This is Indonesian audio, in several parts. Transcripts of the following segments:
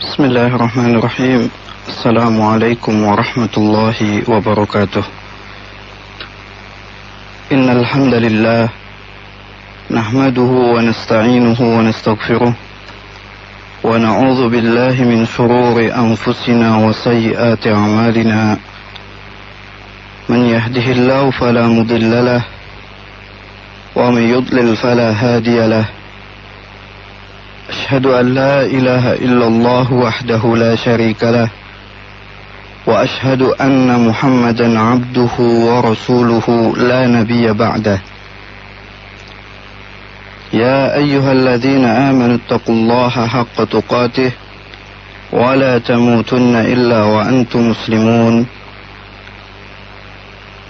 بسم الله الرحمن الرحيم. السلام عليكم ورحمة الله وبركاته. إن الحمد لله نحمده ونستعينه ونستغفره ونعوذ بالله من شرور أنفسنا وسيئات أعمالنا. من يهده الله فلا مضل له ومن يضلل فلا هادي له. أشهد أن لا إله إلا الله وحده لا شريك له وأشهد أن محمدا عبده ورسوله لا نبي بعده. يا أيها الذين آمنوا اتقوا الله حق تقاته ولا تموتن إلا وأنتم مسلمون.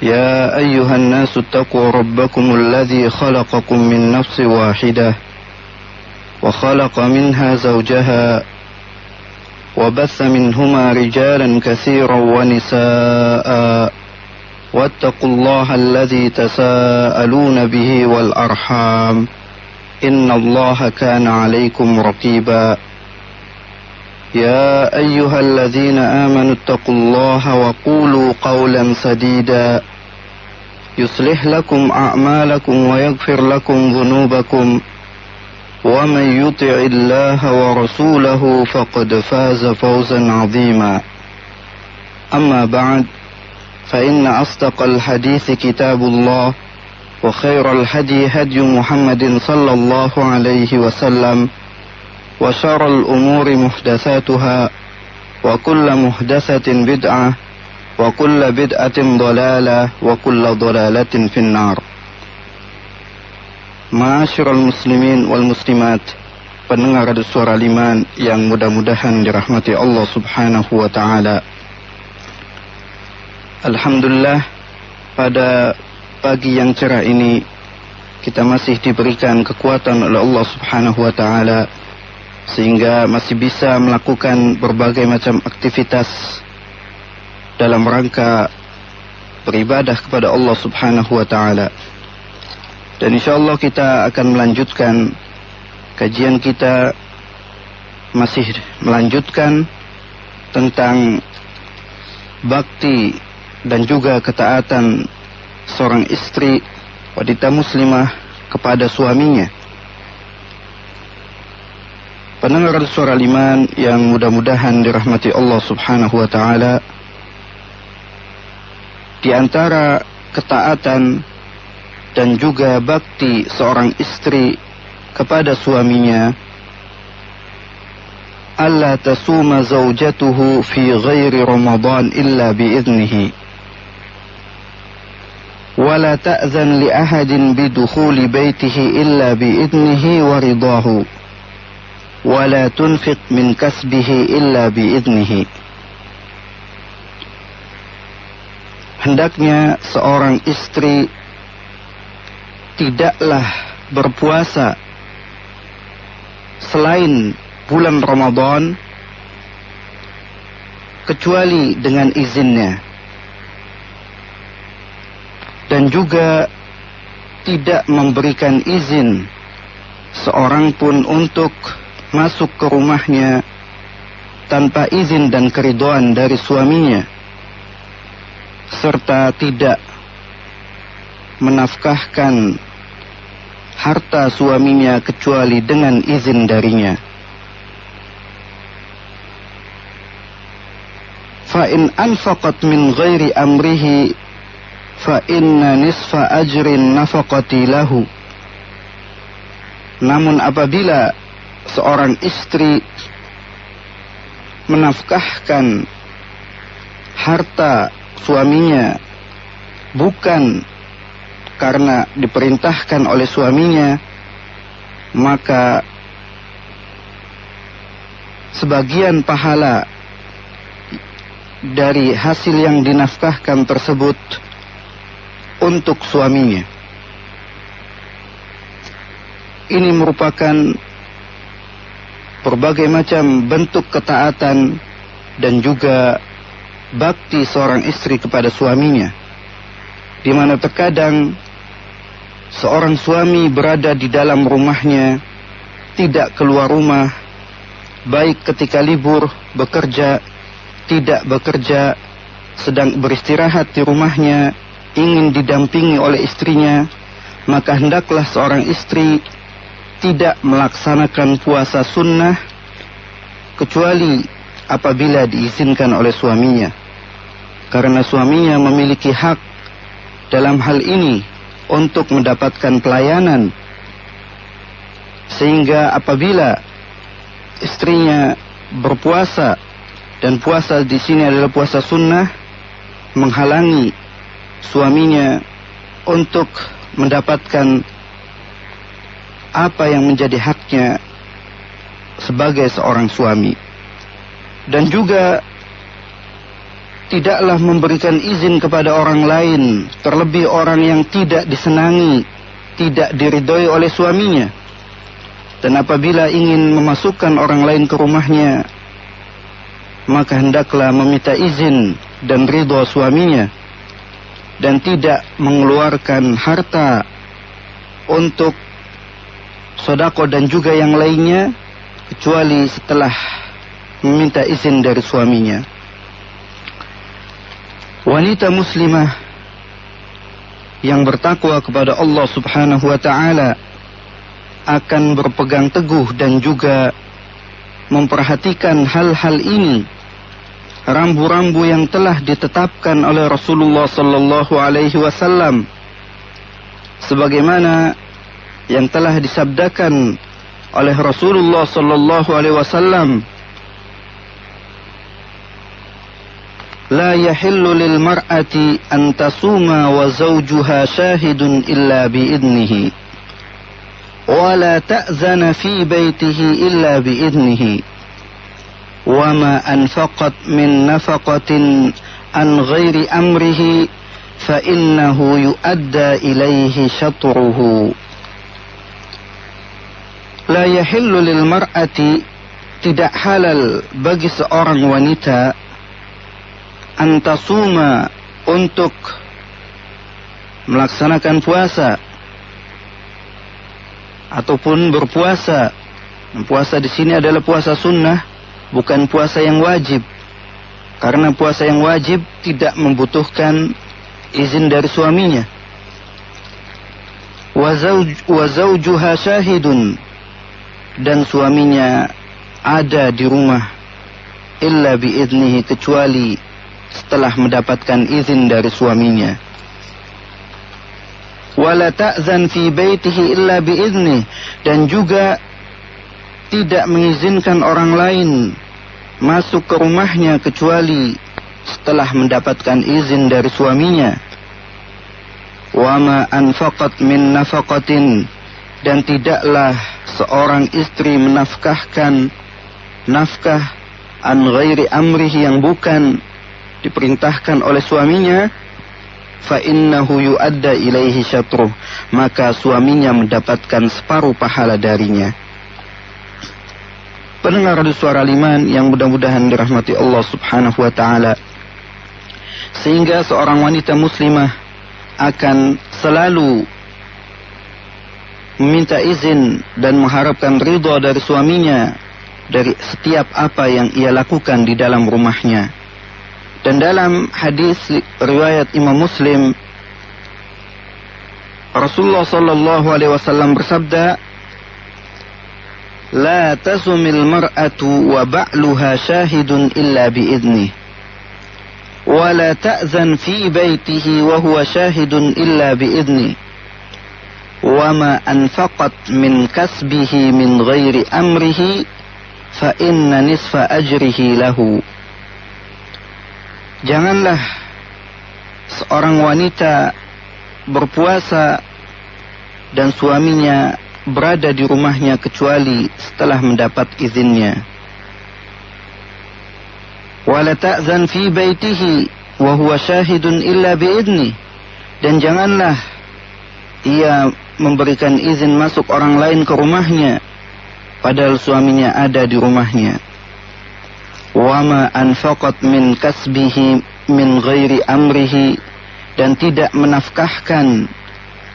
يا أيها الناس اتقوا ربكم الذي خلقكم من نفس واحدة وخلق منها زوجها وبث منهما رجالا كثيرا ونساء واتقوا الله الذي تساءلون به والأرحام إن الله كان عليكم رقيبا. يا أيها الذين آمنوا اتقوا الله وقولوا قولا سديدا يصلح لكم أعمالكم ويغفر لكم ذنوبكم ومن يطع الله ورسوله فقد فاز فوزا عظيما. أما بعد فإن أصدق الحديث كتاب الله وخير الهدي هدي محمد صلى الله عليه وسلم وشر الأمور محدثاتها وكل محدثة بدعة وكل بدعة ضلالة وكل ضلالة في النار. Ma'asyiral muslimin wal muslimat, pendengar suara liman yang mudah-mudahan dirahmati Allah subhanahu wa ta'ala. Alhamdulillah, pada pagi yang cerah ini kita masih diberikan kekuatan oleh Allah subhanahu wa ta'ala sehingga masih bisa melakukan berbagai macam aktivitas dalam rangka beribadah kepada Allah subhanahu wa ta'ala. Dan insyaallah kita akan melanjutkan kajian kita, masih melanjutkan tentang bakti dan juga ketaatan seorang istri wanita muslimah kepada suaminya. Pendengar suara liman yang mudah-mudahan dirahmati Allah subhanahu wa ta'ala, di antara ketaatan dan juga bakti seorang istri kepada suaminya, alla tasuma zawjatuhu fi ghairi Ramadan illa biiznihi wa la ta'zan li ahadin bidukhuli baitihi illa biiznihi wa ridahu wa la tunfiq min kasbihi illa biiznihi. Hendaknya seorang istri tidaklah berpuasa selain bulan Ramadan kecuali dengan izinnya, dan juga tidak memberikan izin seorang pun untuk masuk ke rumahnya tanpa izin dan keridhaan dari suaminya, serta tidak menafkahkan harta suaminya kecuali dengan izin darinya. Fa in anfaqat min ghairi amrihi fa inna nisfa ajrin nafaqati lahu. Namun apabila seorang istri menafkahkan harta suaminya bukan karena diperintahkan oleh suaminya, maka sebagian pahala dari hasil yang dinafkahkan tersebut untuk suaminya. Ini merupakan berbagai macam bentuk ketaatan dan juga bakti seorang istri kepada suaminya, di mana terkadang seorang suami berada di dalam rumahnya, tidak keluar rumah, baik ketika libur, bekerja, tidak bekerja, sedang beristirahat di rumahnya, ingin didampingi oleh istrinya, maka hendaklah seorang istri tidak melaksanakan puasa sunnah kecuali apabila diizinkan oleh suaminya. Karena suaminya memiliki hak dalam hal ini untuk mendapatkan pelayanan, sehingga apabila istrinya berpuasa, dan puasa di sini adalah puasa sunnah, menghalangi suaminya untuk mendapatkan apa yang menjadi haknya sebagai seorang suami. Dan juga tidaklah memberikan izin kepada orang lain, terlebih orang yang tidak disenangi, tidak diridhoi oleh suaminya. Dan apabila ingin memasukkan orang lain ke rumahnya, maka hendaklah meminta izin dan ridho suaminya, dan tidak mengeluarkan harta untuk sedekah dan juga yang lainnya kecuali setelah meminta izin dari suaminya. Wanita muslimah yang bertakwa kepada Allah Subhanahu wa ta'ala akan berpegang teguh dan juga memperhatikan hal-hal ini, rambu-rambu yang telah ditetapkan oleh Rasulullah sallallahu alaihi wasallam, sebagaimana yang telah disabdakan oleh Rasulullah sallallahu alaihi wasallam, la yahillu lil mar'ati an tasuma wa zawjuha shahidun illa biidnihi wa la ta'zana fi baytihi illa biidnihi wa ma anfaqat min nafaqatin an ghairi amrihi fa innahu yu'adda ilaihi syatruhu. La yahillu lil mar'ati, tidak halal bagi seorang wanita, antasuma, untuk melaksanakan puasa ataupun berpuasa. Puasa di sini adalah puasa sunnah, bukan puasa yang wajib. Karena puasa yang wajib tidak membutuhkan izin dari suaminya. Wa zawjuha syahidun, dan suaminya ada di rumah, illa biidnihi, kecuali setelah mendapatkan izin dari suaminya. Wala ta'zan fi baitihi illa biidnih, dan juga tidak mengizinkan orang lain masuk ke rumahnya kecuali setelah mendapatkan izin dari suaminya. Wa ma anfaqat min nafaqatin, dan tidaklah seorang istri menafkahkan nafkah an ghairi amrihi, yang bukan diperintahkan oleh suaminya, fa innahu yu'adda ilaihi syatruh, maka suaminya mendapatkan separuh pahala darinya. Pendengar Radio Suara Al-Iman yang mudah-mudahan dirahmati Allah Subhanahu wa ta'ala, sehingga seorang wanita muslimah akan selalu meminta izin dan mengharapkan ridha dari suaminya dari setiap apa yang ia lakukan di dalam rumahnya. Dan dalam hadis riwayat Imam Muslim, Rasulullah sallallahu alaihi wasallam bersabda, la tasumil mar'atu wa ba'luha syahidun illa biidnih, wa la ta'zan fi baitihi wa huwa syahidun illa biidnih, wa ma anfaqat min kasbihi min ghairi amrihi fa inna nisfa ajrihi lahu. Janganlah seorang wanita berpuasa dan suaminya berada di rumahnya kecuali setelah mendapat izinnya. Wala ta'zan fi baitihi wa huwa syahidun illa biidnih, dan janganlah ia memberikan izin masuk orang lain ke rumahnya padahal suaminya ada di rumahnya. Wa ma anfaqat min kasbihi min ghairi amrihi, dan tidak menafkahkan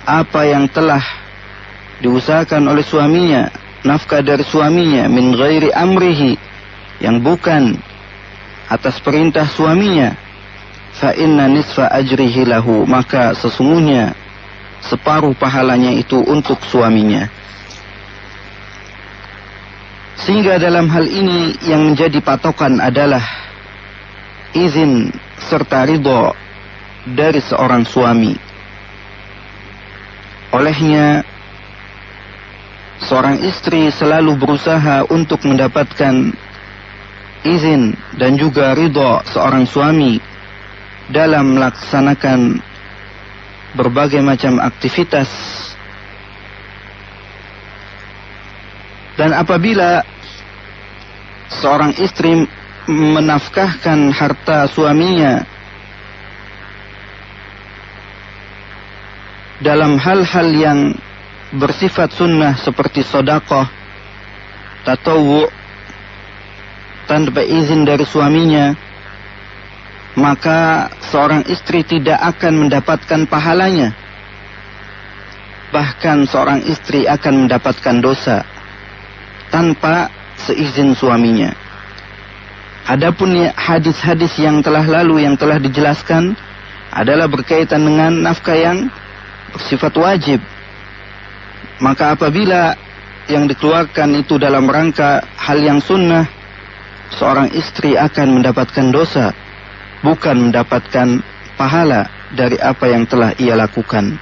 apa yang telah diusahakan oleh suaminya nafkah dari suaminya min ghairi amrihi, yang bukan atas perintah suaminya, fa inna nisfa ajrihi lahu, maka sesungguhnya separuh pahalanya itu untuk suaminya. Sehingga dalam hal ini yang menjadi patokan adalah izin serta ridho dari seorang suami. Olehnya seorang istri selalu berusaha untuk mendapatkan izin dan juga ridho seorang suami dalam melaksanakan berbagai macam aktivitas. Dan apabila seorang istri menafkahkan harta suaminya dalam hal-hal yang bersifat sunnah seperti sedekah, tatawwu, tanpa izin dari suaminya, maka seorang istri tidak akan mendapatkan pahalanya. Bahkan seorang istri akan mendapatkan dosa tanpa seizin suaminya. Adapun hadis-hadis yang telah lalu yang telah dijelaskan adalah berkaitan dengan nafkah yang bersifat wajib. Maka apabila yang dikeluarkan itu dalam rangka hal yang sunnah, seorang istri akan mendapatkan dosa, bukan mendapatkan pahala dari apa yang telah ia lakukan.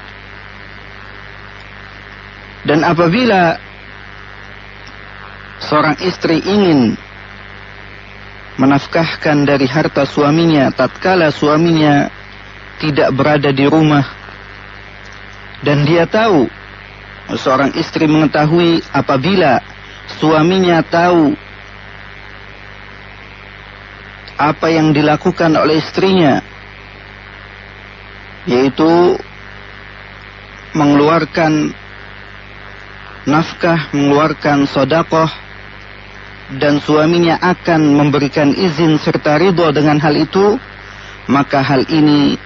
Dan apabila seorang istri ingin menafkahkan dari harta suaminya tatkala suaminya tidak berada di rumah, dan dia tahu, seorang istri mengetahui apabila suaminya tahu apa yang dilakukan oleh istrinya, yaitu mengeluarkan nafkah, mengeluarkan sedekah, dan suaminya akan memberikan izin serta ridho dengan hal itu, maka hal ini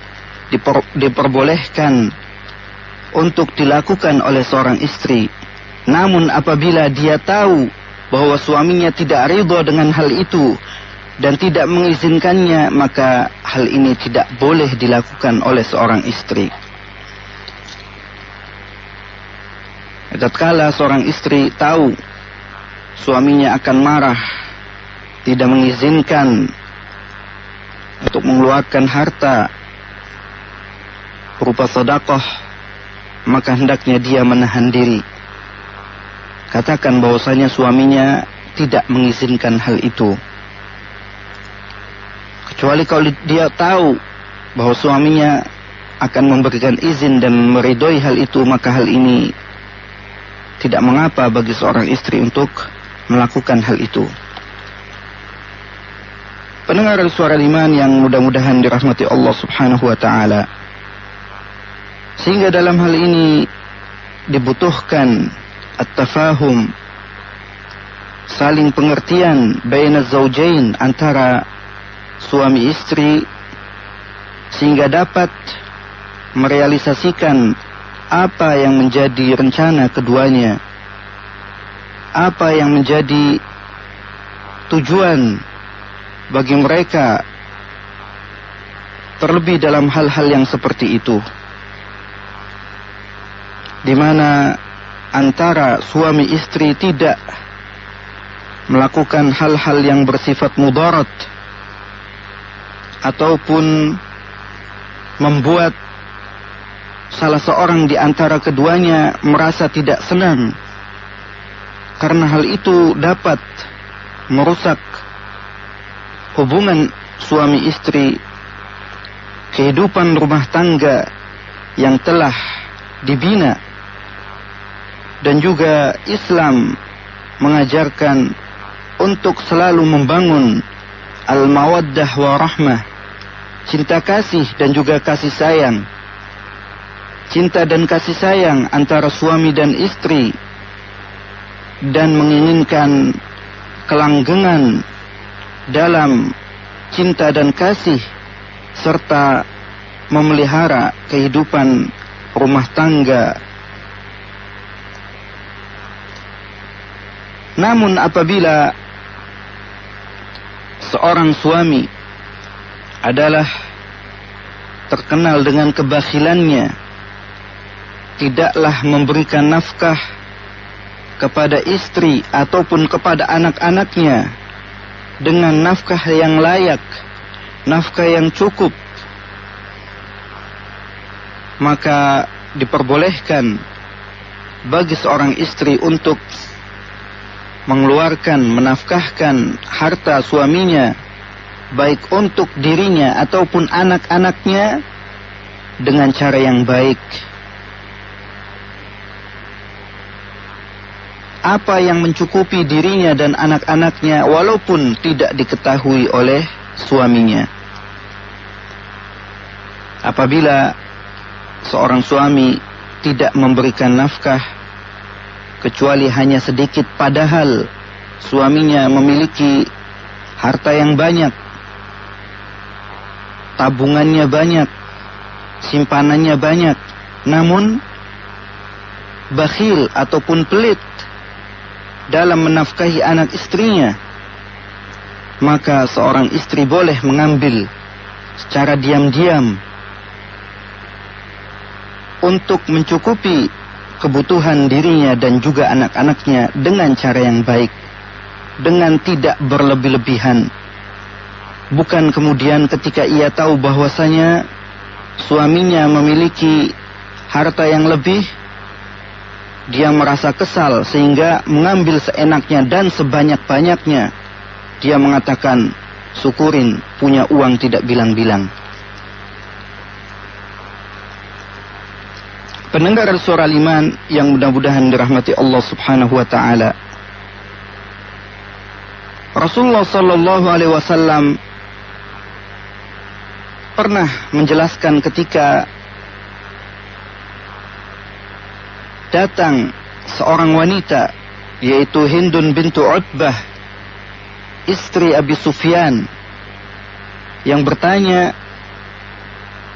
diperbolehkan untuk dilakukan oleh seorang istri. Namun apabila dia tahu bahwa suaminya tidak ridho dengan hal itu dan tidak mengizinkannya, maka hal ini tidak boleh dilakukan oleh seorang istri. Tatkala seorang istri tahu suaminya akan marah, tidak mengizinkan untuk mengeluarkan harta berupa sedekah, maka hendaknya dia menahan diri. Katakan bahwasanya suaminya tidak mengizinkan hal itu. Kecuali kalau dia tahu bahwa suaminya akan memberikan izin dan meridhoi hal itu, maka hal ini tidak mengapa bagi seorang istri untuk melakukan hal itu. Pendengar suara iman yang mudah-mudahan dirahmati Allah Subhanahu wa taala. Sehingga dalam hal ini dibutuhkan at-tafahum, saling pengertian baina zaujain, antara suami istri, sehingga dapat merealisasikan apa yang menjadi rencana keduanya, apa yang menjadi tujuan bagi mereka, terlebih dalam hal-hal yang seperti itu, di mana antara suami istri tidak melakukan hal-hal yang bersifat mudarat ataupun membuat salah seorang di antara keduanya merasa tidak senang, karena hal itu dapat merusak hubungan suami istri, kehidupan rumah tangga yang telah dibina. Dan juga Islam mengajarkan untuk selalu membangun al-mawaddah wa rahmah, cinta kasih dan juga kasih sayang, cinta dan kasih sayang antara suami dan istri, dan menginginkan kelanggengan dalam cinta dan kasih, serta memelihara kehidupan rumah tangga Namun apabila seorang suami adalah terkenal dengan kebakhilannya, tidaklah memberikan nafkah kepada istri ataupun kepada anak-anaknya dengan nafkah yang layak, nafkah yang cukup, maka diperbolehkan bagi seorang istri untuk mengeluarkan, menafkahkan harta suaminya, baik untuk dirinya ataupun anak-anaknya, dengan cara yang baik. Apa yang mencukupi dirinya dan anak-anaknya walaupun tidak diketahui oleh suaminya. Apabila seorang suami tidak memberikan nafkah kecuali hanya sedikit, padahal suaminya memiliki harta yang banyak, tabungannya banyak, simpanannya banyak, namun bakhil ataupun pelit dalam menafkahi anak istrinya, maka seorang istri boleh mengambil secara diam-diam untuk mencukupi kebutuhan dirinya dan juga anak-anaknya dengan cara yang baik, dengan tidak berlebih-lebihan. Bukan kemudian ketika ia tahu bahwasanya suaminya memiliki harta yang lebih, dia merasa kesal sehingga mengambil seenaknya dan sebanyak-banyaknya. Dia mengatakan, syukurin punya uang tidak bilang-bilang. Pendengar suara Iman yang mudah-mudahan dirahmati Allah Subhanahu wa taala. Rasulullah sallallahu alaihi wasallam pernah menjelaskan ketika datang seorang wanita, yaitu Hindun bintu Utbah, istri Abi Sufyan, yang bertanya,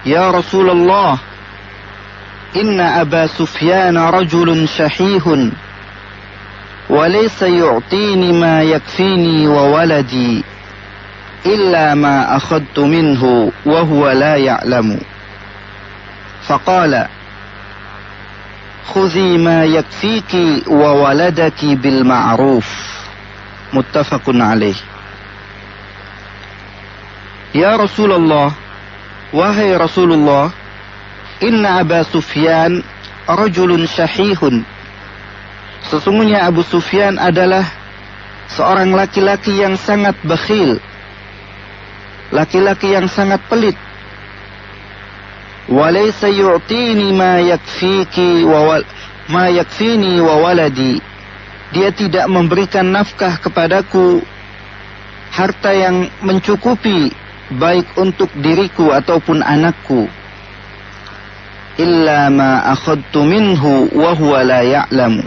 "Ya Rasulullah, inna Aba Sufyan rajulun syahihun, wa laysa yu'tini ma yakfini wa waladi, illa ma akhadtu minhu, wa huwa la ya'lamu." Faqala, "Khudhi ma yakfiki wa waladaki bil ma'ruf." Muttafaqun alaih. Ya Rasulullah, wahai Rasulullah, inna Aba Sufyan rajulun syahihun. Sesungguhnya Abu Sufyan adalah seorang laki-laki yang sangat bakhil, laki-laki yang sangat pelit. Walaysa yu'tini ma yakfini wa waladi. Dia tidak memberikan nafkah kepadaku, harta yang mencukupi baik untuk diriku ataupun anakku. Illa ma akhadtu minhu wa huwa la ya'lamu.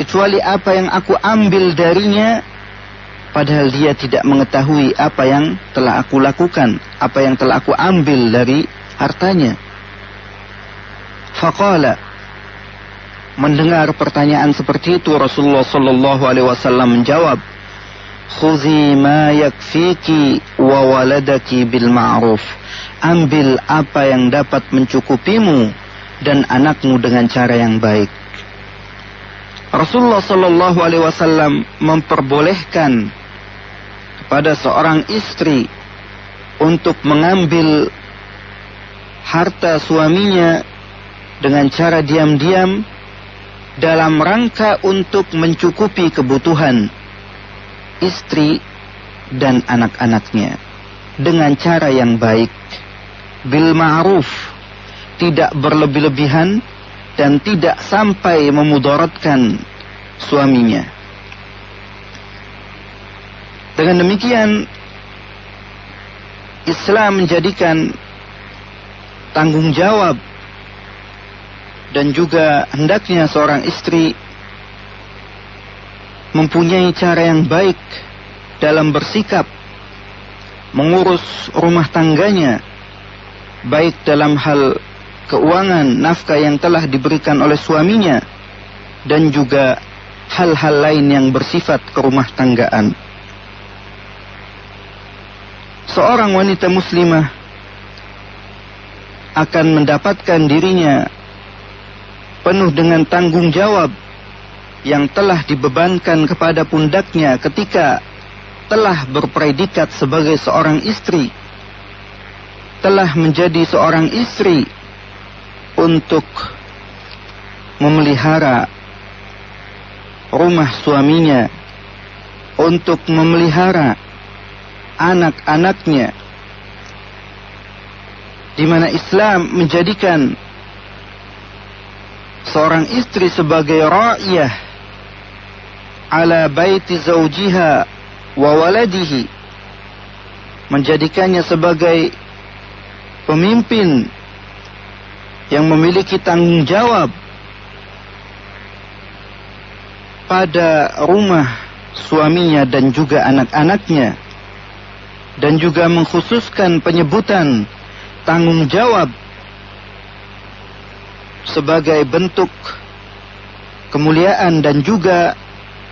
Kecuali apa yang aku ambil darinya, padahal dia tidak mengetahui apa yang telah aku lakukan, apa yang telah aku ambil dari hartanya. Faqala, mendengar pertanyaan seperti itu, Rasulullah sallallahu alaihi wasallam menjawab, "Khudhi ma yakfiki wa waladaki bil ma'ruf." Ambil apa yang dapat mencukupimu dan anakmu dengan cara yang baik. Rasulullah sallallahu alaihi wasallam memperbolehkan kepada seorang istri untuk mengambil harta suaminya dengan cara diam-diam dalam rangka untuk mencukupi kebutuhan istri dan anak-anaknya dengan cara yang baik, bil ma'ruf, tidak berlebih-lebihan dan tidak sampai memudaratkan suaminya. Dengan demikian, Islam menjadikan tanggung jawab dan juga hendaknya seorang istri mempunyai cara yang baik dalam bersikap mengurus rumah tangganya, baik dalam hal keuangan, nafkah yang telah diberikan oleh suaminya, dan juga hal-hal lain yang bersifat kerumah tanggaan. Seorang wanita muslimah akan mendapatkan dirinya penuh dengan tanggung jawab yang telah dibebankan kepada pundaknya ketika telah berpredikat sebagai seorang istri, telah menjadi seorang istri untuk memelihara rumah suaminya, untuk memelihara anak-anaknya, di mana Islam menjadikan seorang istri sebagai ra'iyah ala baiti zawjiha wa waladihi, menjadikannya sebagai pemimpin yang memiliki tanggung jawab pada rumah suaminya dan juga anak-anaknya, dan juga mengkhususkan penyebutan tanggung jawab sebagai bentuk kemuliaan dan juga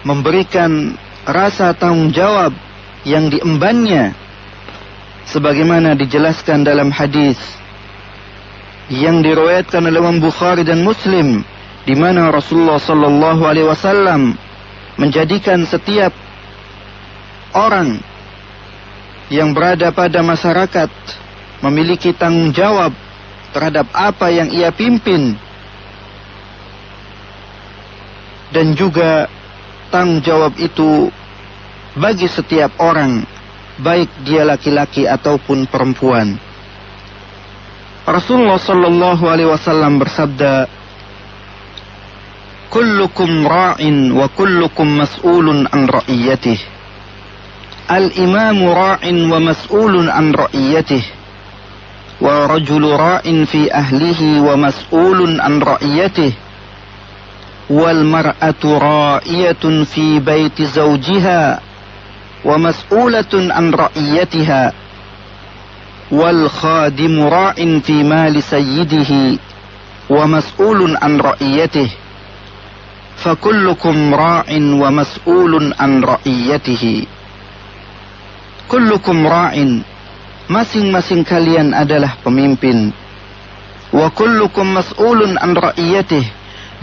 memberikan rasa tanggung jawab yang diembannya, sebagaimana dijelaskan dalam hadis yang diriwayatkan oleh Imam Bukhari dan Muslim, di mana Rasulullah sallallahu alaihi wasallam menjadikan setiap orang yang berada pada masyarakat memiliki tanggung jawab terhadap apa yang ia pimpin, dan juga tanggung jawab itu bagi setiap orang, baik dia laki-laki ataupun perempuan. Rasulullah sallallahu alaihi wasallam bersabda, "Kullukum ra'in wa kullukum mas'ulun an ra'iyatih. Al-imamu ra'in wa mas'ulun an ra'iyatih. Wa rajulu ra'in fi ahlihi wa mas'ulun an ra'iyatih. Wal mar'atu ra'iyatun fi baiti zawjiha wa mas'ulatun an ra'iyatiha. Wal khadimu ra'in fi mali sayyidihi wa mas'ulun an ra'iyatih. Fakullukum ra'in wa mas'ulun an ra'iyatihi." Kullukum ra'in, masing-masing kalian adalah pemimpin. Wa kullukum mas'ulun an ra'iyatih,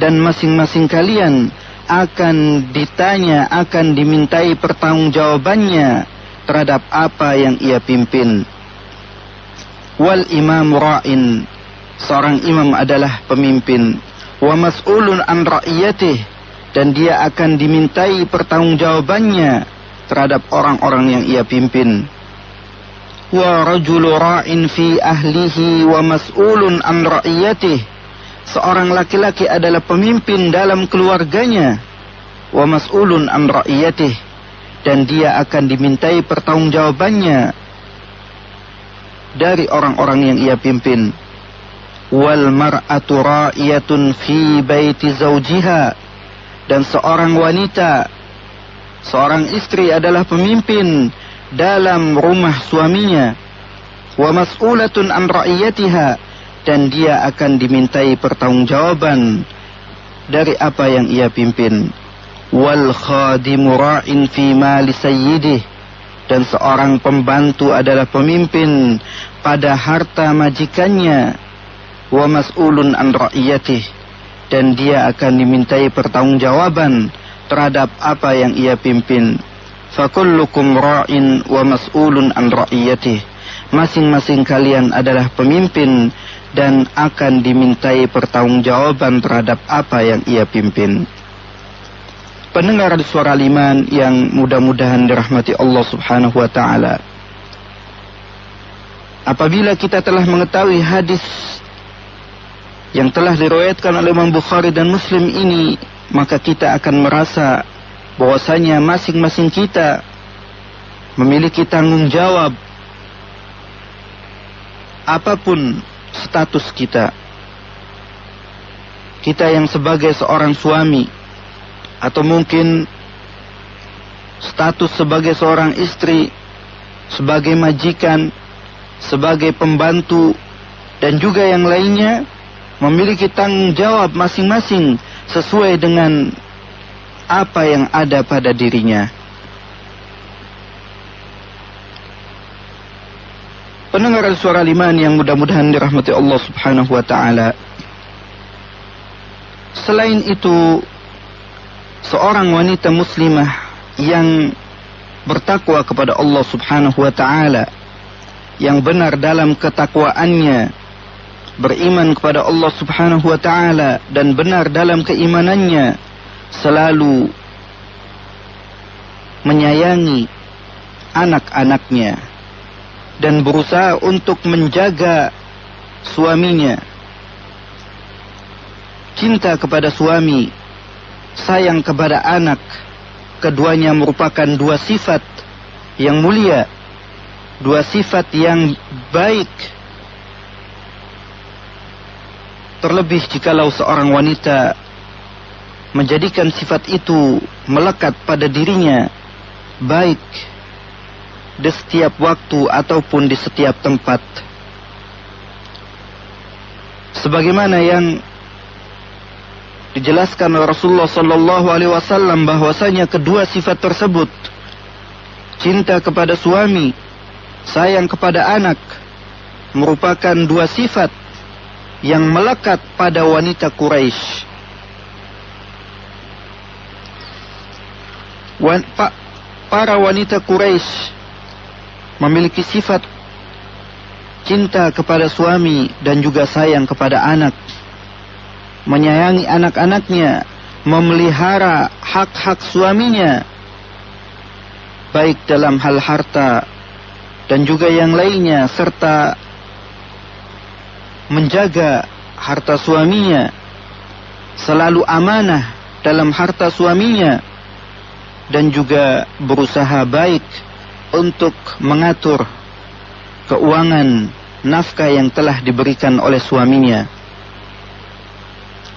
dan masing-masing kalian akan ditanya, akan dimintai pertanggungjawabannya terhadap apa yang ia pimpin. Wal imam ra'in, seorang imam adalah pemimpin. Wa mas'ulun an ra'iyatih, dan dia akan dimintai pertanggungjawabannya terhadap orang-orang yang ia pimpin. Wa rajulu ra'in fi ahlihi wa mas'ulun an ra'iyatih, seorang laki-laki adalah pemimpin dalam keluarganya. Wa mas'ulun an ra'iyatih, dan dia akan dimintai pertanggungjawabannya dari orang-orang yang ia pimpin. Wal mar'atu ra'iyatun fi baiti zawjiha, dan seorang wanita, seorang istri adalah pemimpin dalam rumah suaminya. Wa mas'ulatun an ra'iyatiha, dan dia akan dimintai pertanggungjawaban dari apa yang ia pimpin. Wal khadimu ra'in fi mali sayyidih, dan seorang pembantu adalah pemimpin pada harta majikannya. Wa mas'ulun an ra'iyatih, dan dia akan dimintai pertanggungjawaban terhadap apa yang ia pimpin. Fakullukum ra'in wa mas'ulun an ra'iyatih, masing-masing kalian adalah pemimpin dan akan dimintai pertanggungjawaban terhadap apa yang ia pimpin. Pendengar suara Iman yang mudah-mudahan dirahmati Allah Subhanahu wa taala, apabila kita telah mengetahui hadis yang telah diriwayatkan oleh Imam Bukhari dan Muslim ini, maka kita akan merasa bahwasanya masing-masing kita memiliki tanggung jawab apapun status kita. Kita yang sebagai seorang suami, atau mungkin status sebagai seorang istri, sebagai majikan, sebagai pembantu, dan juga yang lainnya, memiliki tanggung jawab masing-masing sesuai dengan apa yang ada pada dirinya. Pendengar suara liman yang mudah-mudahan dirahmati Allah Subhanahu wa taala. Selain itu, seorang wanita muslimah yang bertakwa kepada Allah Subhanahu wa taala, yang benar dalam ketakwaannya, beriman kepada Allah Subhanahu wa taala dan benar dalam keimanannya, selalu menyayangi anak-anaknya dan berusaha untuk menjaga suaminya. Cinta kepada suami, sayang kepada anak, keduanya merupakan dua sifat yang mulia, dua sifat yang baik. Terlebih jikalau seorang wanita menjadikan sifat itu melekat pada dirinya, baik di setiap waktu ataupun di setiap tempat. Sebagaimana yang dijelaskan oleh Rasulullah sallallahu alaihi wasallam bahwasanya kedua sifat tersebut, cinta kepada suami, sayang kepada anak, merupakan dua sifat yang melekat pada wanita Quraisy. Para wanita Quraisy memiliki sifat cinta kepada suami dan juga sayang kepada anak, menyayangi anak-anaknya, memelihara hak-hak suaminya, baik dalam hal harta dan juga yang lainnya, serta menjaga harta suaminya, selalu amanah dalam harta suaminya, dan juga berusaha baik untuk mengatur keuangan nafkah yang telah diberikan oleh suaminya,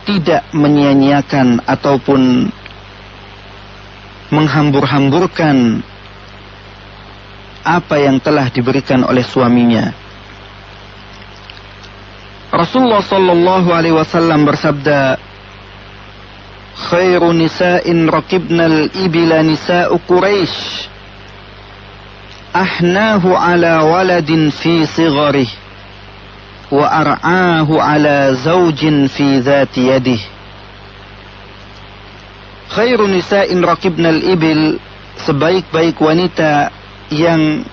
tidak menyia-nyiakan ataupun menghambur-hamburkan apa yang telah diberikan oleh suaminya. Rasulullah sallallahu alaihi wasallam bersabda, "Khairu nisa'in rakibnal ibila nisa'u Quraisy, ahnahu ala waladin fi sigharih, wa ar'ahu ala zawjin fi dhati yadih." Khairu nisa'in rakibnal ibil, sebaik-baik wanita yang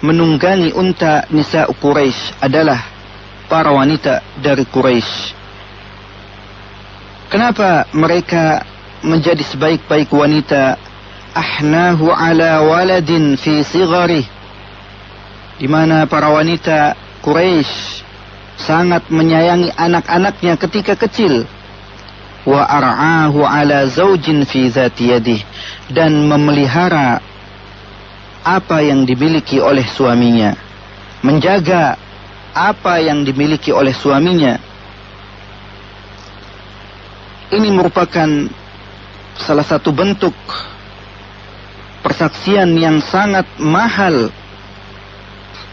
menunggangi unta nisa'u Quraisy adalah para wanita dari Quraisy. Kenapa mereka menjadi sebaik-baik wanita? Ahnahu ala waladin fi sigharih, di mana para wanita Quraisy sangat menyayangi anak-anaknya ketika kecil. Wa ar'ahu ala zawjin fi dhati yadih, dan memelihara apa yang dimiliki oleh suaminya, menjaga apa yang dimiliki oleh suaminya. Ini merupakan salah satu bentuk persaksian yang sangat mahal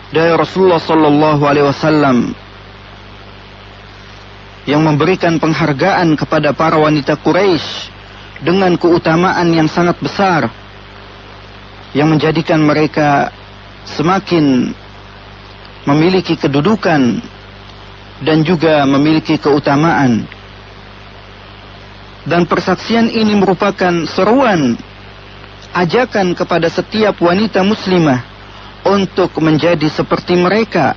dari Rasulullah sallallahu alaihi wasallam, yang memberikan penghargaan kepada para wanita Quraisy dengan keutamaan yang sangat besar, yang menjadikan mereka semakin memiliki kedudukan dan juga memiliki keutamaan. Dan persaksian ini merupakan seruan, ajakan kepada setiap wanita muslimah untuk menjadi seperti mereka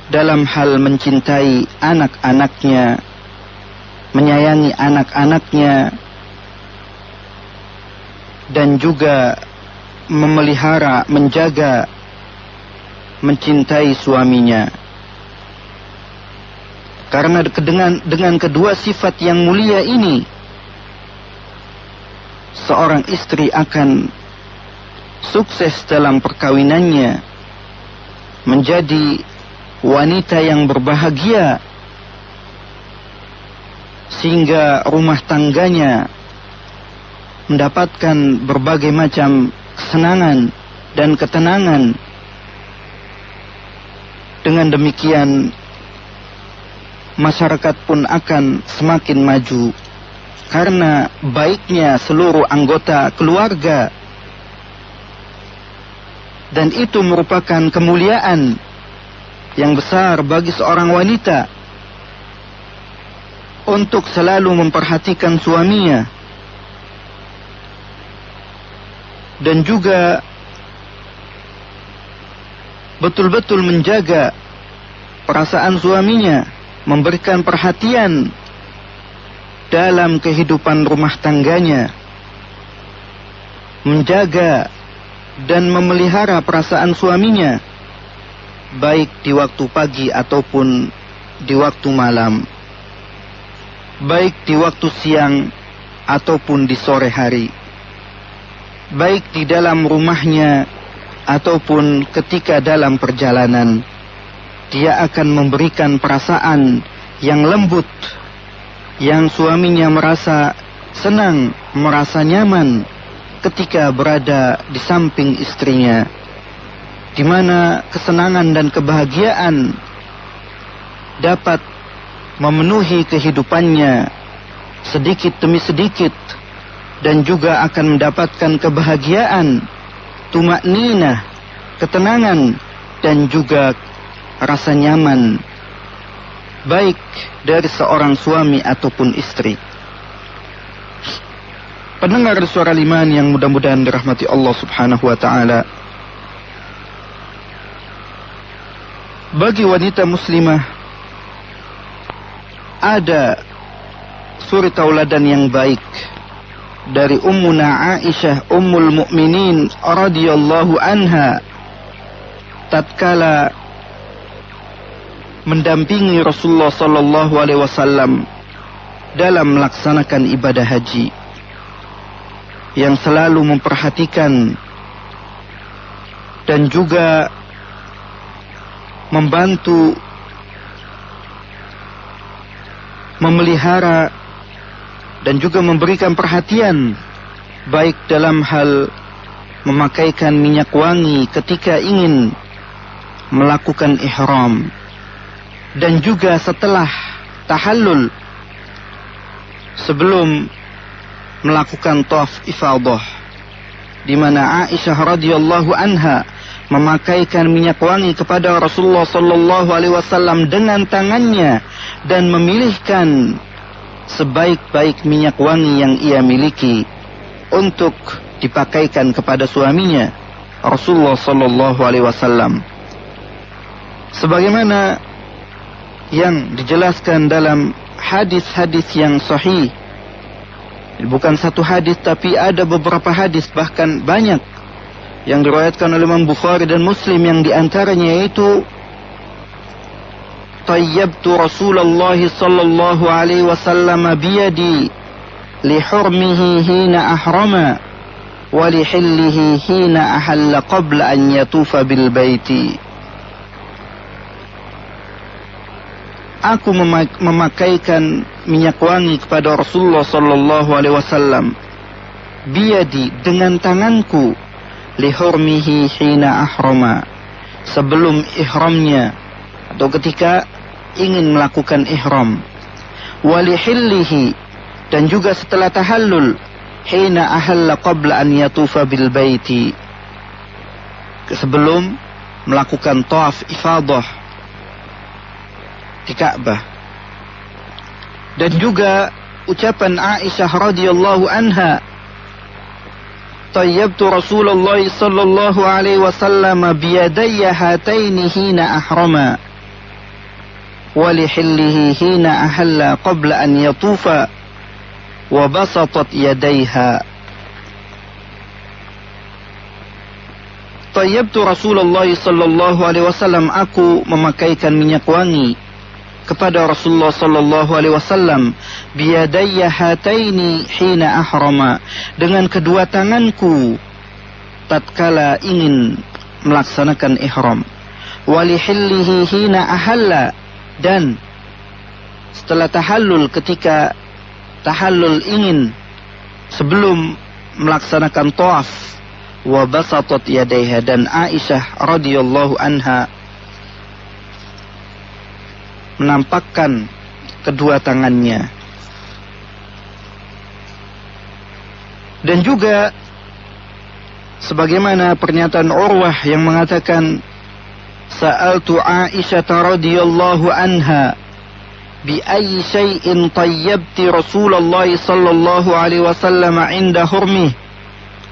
dalam hal mencintai anak-anaknya, menyayangi anak-anaknya, dan juga memelihara, menjaga, mencintai suaminya. Karena dengan kedua sifat yang mulia ini, seorang istri akan sukses dalam perkawinannya, menjadi wanita yang berbahagia, sehingga rumah tangganya mendapatkan berbagai macam kesenangan dan ketenangan. Dengan demikian, masyarakat pun akan semakin maju karena baiknya seluruh anggota keluarga. Dan itu merupakan kemuliaan yang besar bagi seorang wanita untuk selalu memperhatikan suaminya dan juga betul-betul menjaga perasaan suaminya, memberikan perhatian dalam kehidupan rumah tangganya, menjaga dan memelihara perasaan suaminya, baik di waktu pagi ataupun di waktu malam, baik di waktu siang ataupun di sore hari, baik di dalam rumahnya ataupun ketika dalam perjalanan. Dia akan memberikan perasaan yang lembut, yang suaminya merasa senang, merasa nyaman ketika berada di samping istrinya, di mana kesenangan dan kebahagiaan dapat memenuhi kehidupannya sedikit demi sedikit, dan juga akan mendapatkan kebahagiaan, tumakninah, ketenangan, dan juga rasa nyaman, baik dari seorang suami ataupun istri. Pendengar suara liman yang mudah-mudahan dirahmati Allah subhanahu wa ta'ala, bagi wanita muslimah ada suri tauladan yang baik dari Ummuna Aisyah Ummul Mukminin radhiyallahu anha tatkala mendampingi Rasulullah sallallahu alaihi wasallam dalam melaksanakan ibadah haji, yang selalu memperhatikan dan juga membantu memelihara dan juga memberikan perhatian baik dalam hal memakaikan minyak wangi ketika ingin melakukan ihram, dan juga setelah tahallul sebelum melakukan tawaf ifadah, di mana Aisyah radhiyallahu anha memakaikan minyak wangi kepada Rasulullah sallallahu alaihi wasallam dengan tangannya dan memilihkan sebaik-baik minyak wangi yang ia miliki untuk dipakaikan kepada suaminya Rasulullah sallallahu alaihi wasallam, sebagaimana yang dijelaskan dalam hadis-hadis yang sahih. Bukan satu hadis, tapi ada beberapa hadis, bahkan banyak, yang diriwayatkan oleh Imam Bukhari dan Muslim, yang diantaranya yaitu tayyabtu Rasulullah sallallahu alaihi wasallam biyadi li hurmihi hina ahrama wa li hillihi hina ahalla qabla an yatufa bil baiti. Aku memakaikan minyak wangi kepada Rasulullah sallallahu alaihi wasallam biyadi, dengan tanganku, lihurmihi hina ahrama, sebelum ihramnya atau ketika ingin melakukan ihram, walihillihi, dan juga setelah tahallul, hina ahalla qabla an yatufa bil baiti, sebelum melakukan tawaf ifadah di Ka'bah. Dan juga ucapan Aisyah radhiyallahu anha, tayyabtu Rasulullah sallallahu alaihi wasallam biyadayya hataini hina ahrama wa lihillihi hina ahalla qabla an yatufa wa basatat yadayha. Tayyabtu Rasulullah sallallahu alaihi wasallam, aku memakaikan minyak wangi kepada Rasulullah sallallahu alaihi wasallam biyadayya hataini hina ahrama, dengan kedua tanganku tatkala ingin melaksanakan ihram, walihillihi hina ahalla, dan setelah tahallul, ketika tahallul ingin sebelum melaksanakan tawaf, wa basatat yadayha, dan Aisyah radhiyallahu anha menampakkan kedua tangannya. Dan juga sebagaimana pernyataan Urwah yang mengatakan, Sa'altu Aisyah radhiyallahu anha bi ayyi syai'in tayyabti Rasulullah sallallahu alaihi wasallam 'inda hurmih.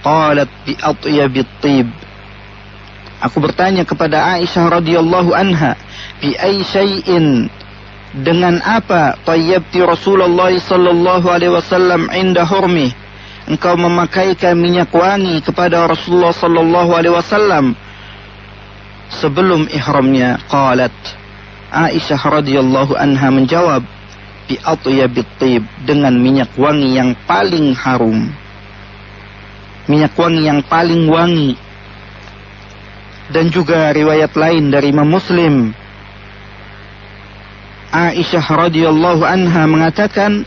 Qalat bi atyabit tib. Aku bertanya kepada Aisyah radhiyallahu anha, bi ayyi syai'in, dengan apa tayyabti Rasulullah sallallahu alaihi wasallam 'inda hurmih, engkau memakaikan minyak wangi kepada Rasulullah sallallahu alaihi wasallam sebelum ihramnya? Qalat, Aisyah radhiyallahu anha menjawab, bi atyabit tib, dengan minyak wangi yang paling harum, minyak wangi yang paling wangi. Dan juga riwayat lain dari Imam Muslim, Aisyah radhiyallahu anha mengatakan,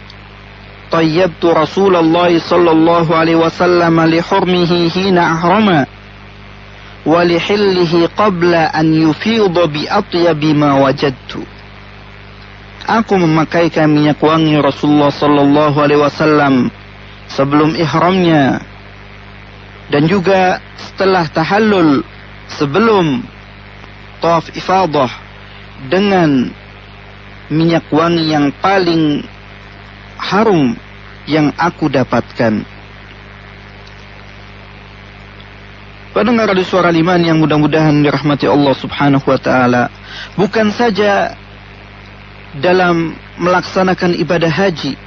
tayyabtu Rasulullah sallallahu alaihi wasallam li hurmihi hina ahrama wa li hillihi qabla an yufidha bi atyabi ma wajadtu. Aku memakaikan minyak wangi Rasulullah sallallahu alaihi wasallam sebelum ihramnya dan juga setelah tahallul, sebelum tawaf ifadah, dengan minyak wangi yang paling harum yang aku dapatkan. Pendengar di Suara Iman yang mudah-mudahan dirahmati Allah subhanahu wa ta'ala, bukan saja dalam melaksanakan ibadah haji,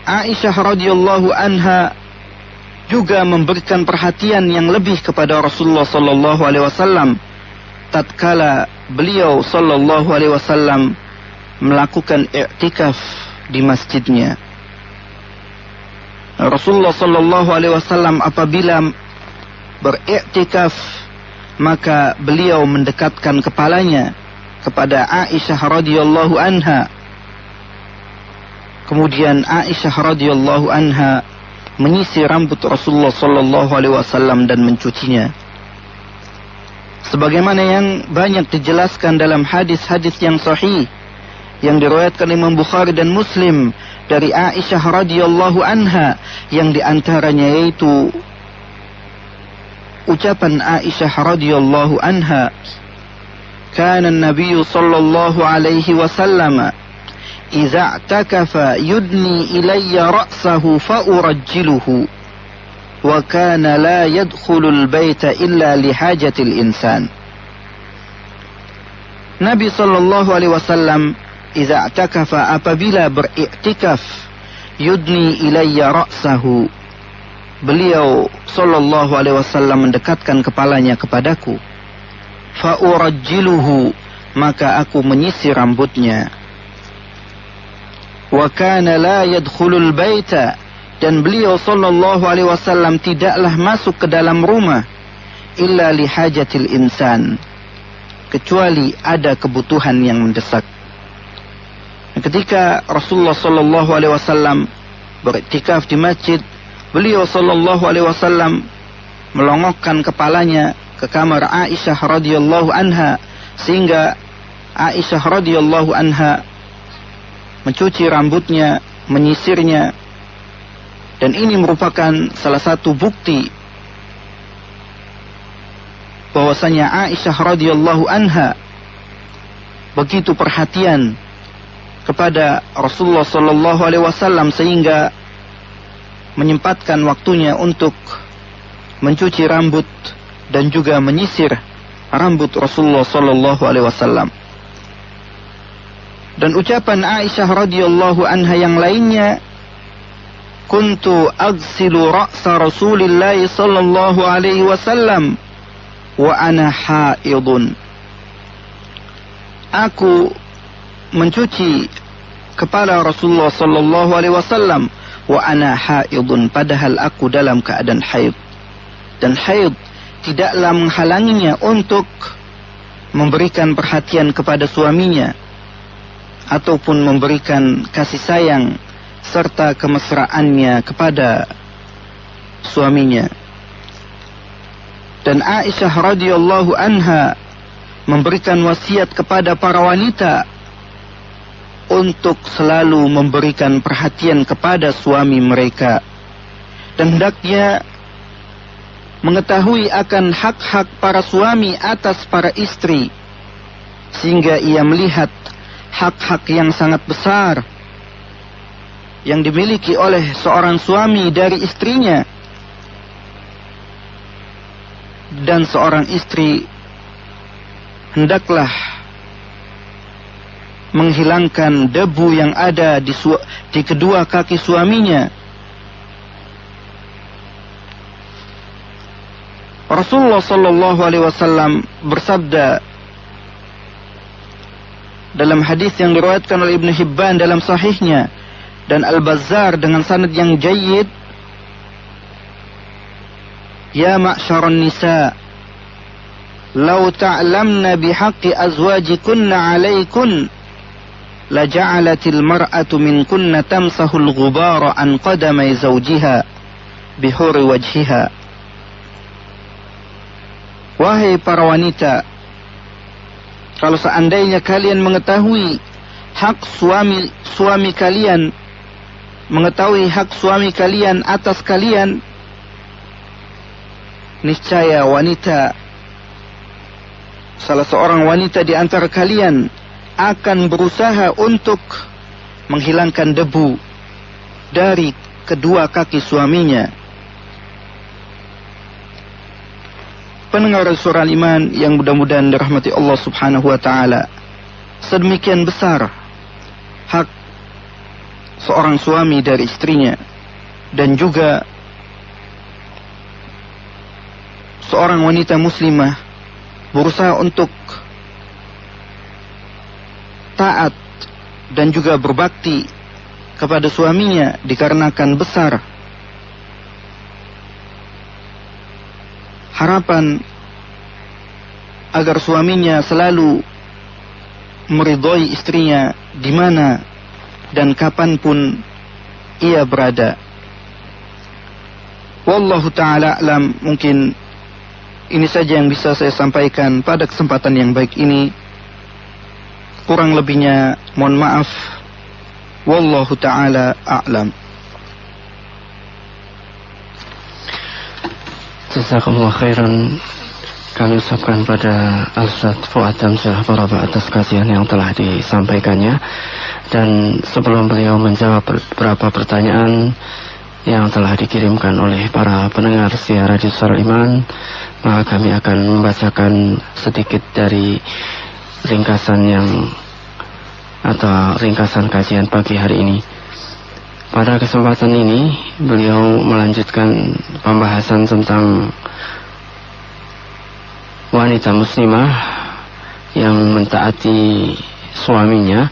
Aisyah radhiyallahu anha juga memberikan perhatian yang lebih kepada Rasulullah sallallahu alaihi wasallam tatkala beliau sallallahu alaihi wasallam melakukan i'tikaf di masjidnya. Rasulullah sallallahu alaihi wasallam apabila beriktikaf, maka beliau mendekatkan kepalanya kepada Aisyah radhiyallahu anha. Kemudian Aisyah radhiyallahu anha menyisir rambut Rasulullah sallallahu alaihi wasallam dan mencucinya. Sebagaimana yang banyak dijelaskan dalam hadis-hadis yang sahih yang diriwayatkan Imam Bukhari dan Muslim dari Aisyah radhiyallahu anha, yang diantaranya yaitu ucapan Aisyah radhiyallahu anha, kana an-nabiy sallallahu alaihi wasallam idza i'takafa yudni ilayya ra'sahu fa urajjiluhu wa kana la yadkhulul baita illa li hajatil insan. Nabi sallallahu alaihi wasallam idza i'takafa, apabila beriktikaf, yudni ilayya ra'sahu, beliau sallallahu alaihi wasallam mendekatkan kepalanya kepadaku, fa urajjiluhu, maka aku menyisir rambutnya, wa kana la yadkhulul baita, dan beliau sallallahu alaihi wasallam tidaklah masuk ke dalam rumah illa li hajatil insan, kecuali ada kebutuhan yang mendesak. Ketika Rasulullah sallallahu alaihi wasallam beriktikaf di masjid, beliau sallallahu alaihi wasallam melongokkan kepalanya ke kamar Aisyah radhiyallahu anha, sehingga Aisyah radhiyallahu anha mencuci rambutnya, menyisirnya. Dan ini merupakan salah satu bukti bahwasanya Aisyah radhiyallahu anha begitu perhatian kepada Rasulullah sallallahu alaihi wasallam sehingga menyempatkan waktunya untuk mencuci rambut dan juga menyisir rambut Rasulullah sallallahu alaihi wasallam. Dan ucapan Aisyah radhiyallahu anha yang lainnya, kuntu aghsilu ra'sa Rasulillah sallallahu alaihi wasallam wa ana haidun. Aku mencuci kepala Rasulullah sallallahu alaihi wasallam wa ana haidun, padahal aku dalam keadaan haid. Dan haid tidaklah menghalanginya untuk memberikan perhatian kepada suaminya ataupun memberikan kasih sayang serta kemesraannya kepada suaminya. Dan Aisyah radhiyallahu anha memberikan wasiat kepada para wanita untuk selalu memberikan perhatian kepada suami mereka dan hendaknya mengetahui akan hak-hak para suami atas para istri, sehingga ia melihat hak-hak yang sangat besar yang dimiliki oleh seorang suami dari istrinya, dan seorang istri hendaklah menghilangkan debu yang ada di kedua kaki suaminya. Rasulullah sallallahu alaihi wasallam bersabda dalam hadis yang diriwayatkan oleh Ibnu Hibban dalam sahihnya dan Al-Bazzar dengan sanad yang jayyid, "Ya ma'syaran nisa, law ta'lamna bihaqqi azwajikunna 'alaikun laja'alatil mar'atu minkunna tamsahul ghubara an qadamai zawjiha bihuri wajhiha." Wahai para wanita, kalau seandainya kalian mengetahui hak suami kalian, mengetahui hak suami kalian atas kalian, niscaya salah seorang wanita di antara kalian akan berusaha untuk menghilangkan debu dari kedua kaki suaminya. Pendengar suara iman yang mudah-mudahan dirahmati Allah subhanahu wa ta'ala, sedemikian besar hak seorang suami dari istrinya, dan juga seorang wanita muslimah berusaha untuk taat dan juga berbakti kepada suaminya, dikarenakan besar harapan agar suaminya selalu meridhoi istrinya di mana dan kapanpun ia berada. Wallahu ta'ala a'lam. Mungkin ini saja yang bisa saya sampaikan pada kesempatan yang baik ini. Kurang lebihnya mohon maaf. Wallahu ta'ala a'lam. Jazakumullah khairan. Kami ucapkan pada Al-Ustadz Fuad Hamzah Baraba atas kajian yang telah disampaikannya. Dan sebelum beliau menjawab beberapa pertanyaan yang telah dikirimkan oleh para pendengar setia Radio Suara Iman, maka kami akan membacakan sedikit dari ringkasan kajian pagi hari ini. Pada kesempatan ini beliau melanjutkan pembahasan tentang wanita muslimah yang mentaati suaminya,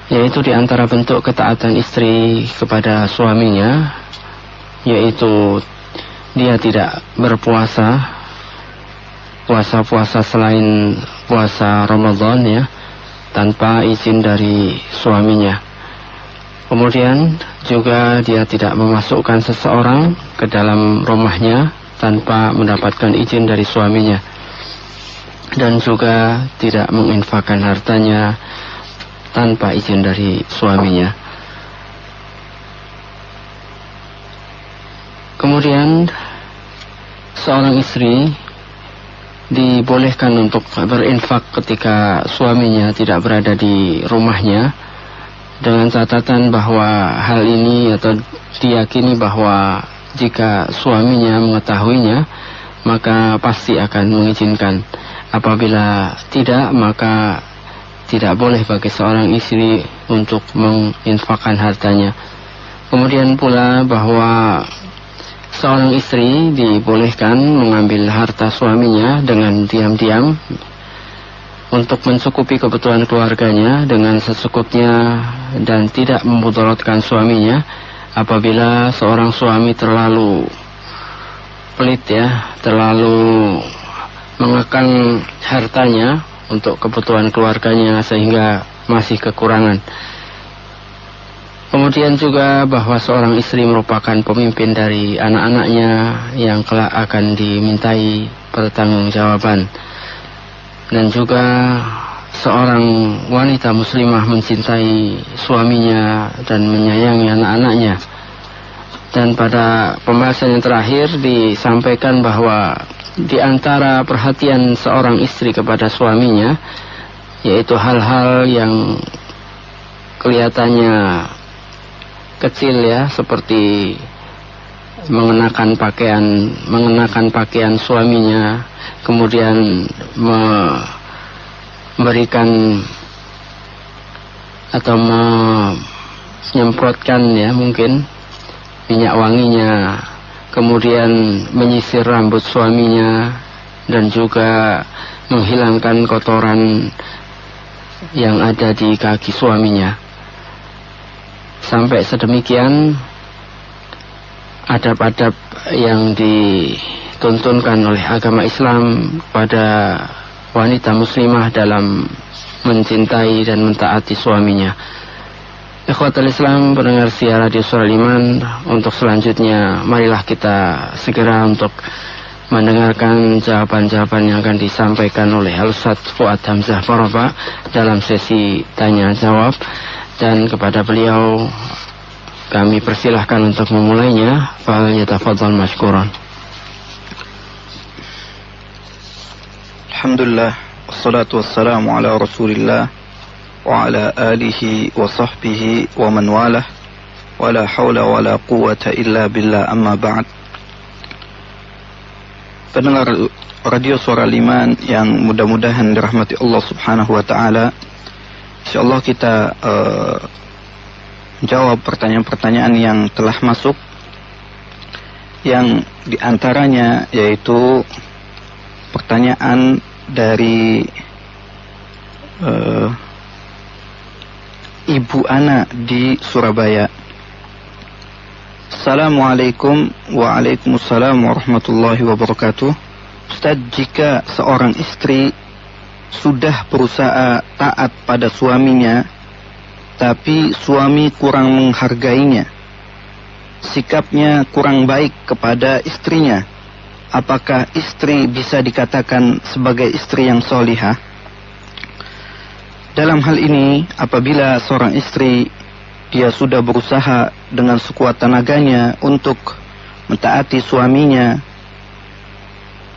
yaitu di antara bentuk ketaatan istri kepada suaminya, yaitu dia tidak berpuasa puasa selain puasa Ramadan ya, tanpa izin dari suaminya. Kemudian juga dia tidak memasukkan seseorang ke dalam rumahnya tanpa mendapatkan izin dari suaminya, dan juga tidak menginfakkan hartanya tanpa izin dari suaminya. Kemudian seorang istri dibolehkan untuk berinfak ketika suaminya tidak berada di rumahnya, dengan catatan bahwa hal ini atau diyakini bahwa jika suaminya mengetahuinya maka pasti akan mengizinkan. Apabila tidak, maka tidak boleh bagi seorang istri untuk menginfakkan hartanya. Kemudian pula bahwa seorang istri dibolehkan mengambil harta suaminya dengan diam-diam untuk mencukupi kebutuhan keluarganya dengan secukupnya dan tidak memudaratkan suaminya. Apabila seorang suami terlalu pelit terlalu mengekang hartanya untuk kebutuhan keluarganya sehingga masih kekurangan. Kemudian juga bahwa seorang istri merupakan pemimpin dari anak-anaknya yang kelak akan dimintai pertanggungjawaban. Dan juga seorang wanita muslimah mencintai suaminya dan menyayangi anak-anaknya. Dan pada pembahasan yang terakhir disampaikan bahwa di antara perhatian seorang istri kepada suaminya, yaitu hal-hal yang kelihatannya kecil ya, seperti mengenakan pakaian suaminya, kemudian memberikan atau menyemprotkan ya mungkin minyak wanginya, kemudian menyisir rambut suaminya, dan juga menghilangkan kotoran yang ada di kaki suaminya. Sampai sedemikian adab-adab yang dituntunkan oleh agama Islam pada wanita muslimah dalam mencintai dan mentaati suaminya. Ikhwatul Islam, pendengar siar Radio Suara Iman, untuk selanjutnya marilah kita segera untuk mendengarkan jawaban-jawaban yang akan disampaikan oleh Al-Ustaz Fuad Hamzah Faraba dalam sesi tanya jawab, dan kepada beliau kami persilahkan untuk memulainya. Fal yatafadhal mashkuran. Alhamdulillah, wassalatu wassalamu ala Rasulillah wa ala alihi wa sahbihi wa man walah, wa la hawla wa la quwwata illa billah, amma ba'd. Pendengar Radio Suara Iman yang mudah-mudahan dirahmati Allah Subhanahu wa taala, insyaallah kita jawab pertanyaan-pertanyaan yang telah masuk, yang diantaranya yaitu pertanyaan dari Ibu Ana di Surabaya. Assalamualaikum. Waalaikumsalam warahmatullahi wabarakatuh. Ustaz, jika seorang istri sudah berusaha taat pada suaminya, tapi suami kurang menghargainya, sikapnya kurang baik kepada istrinya, apakah istri bisa dikatakan sebagai istri yang solihah? Dalam hal ini, apabila seorang istri dia sudah berusaha dengan sekuat tenaganya untuk mentaati suaminya,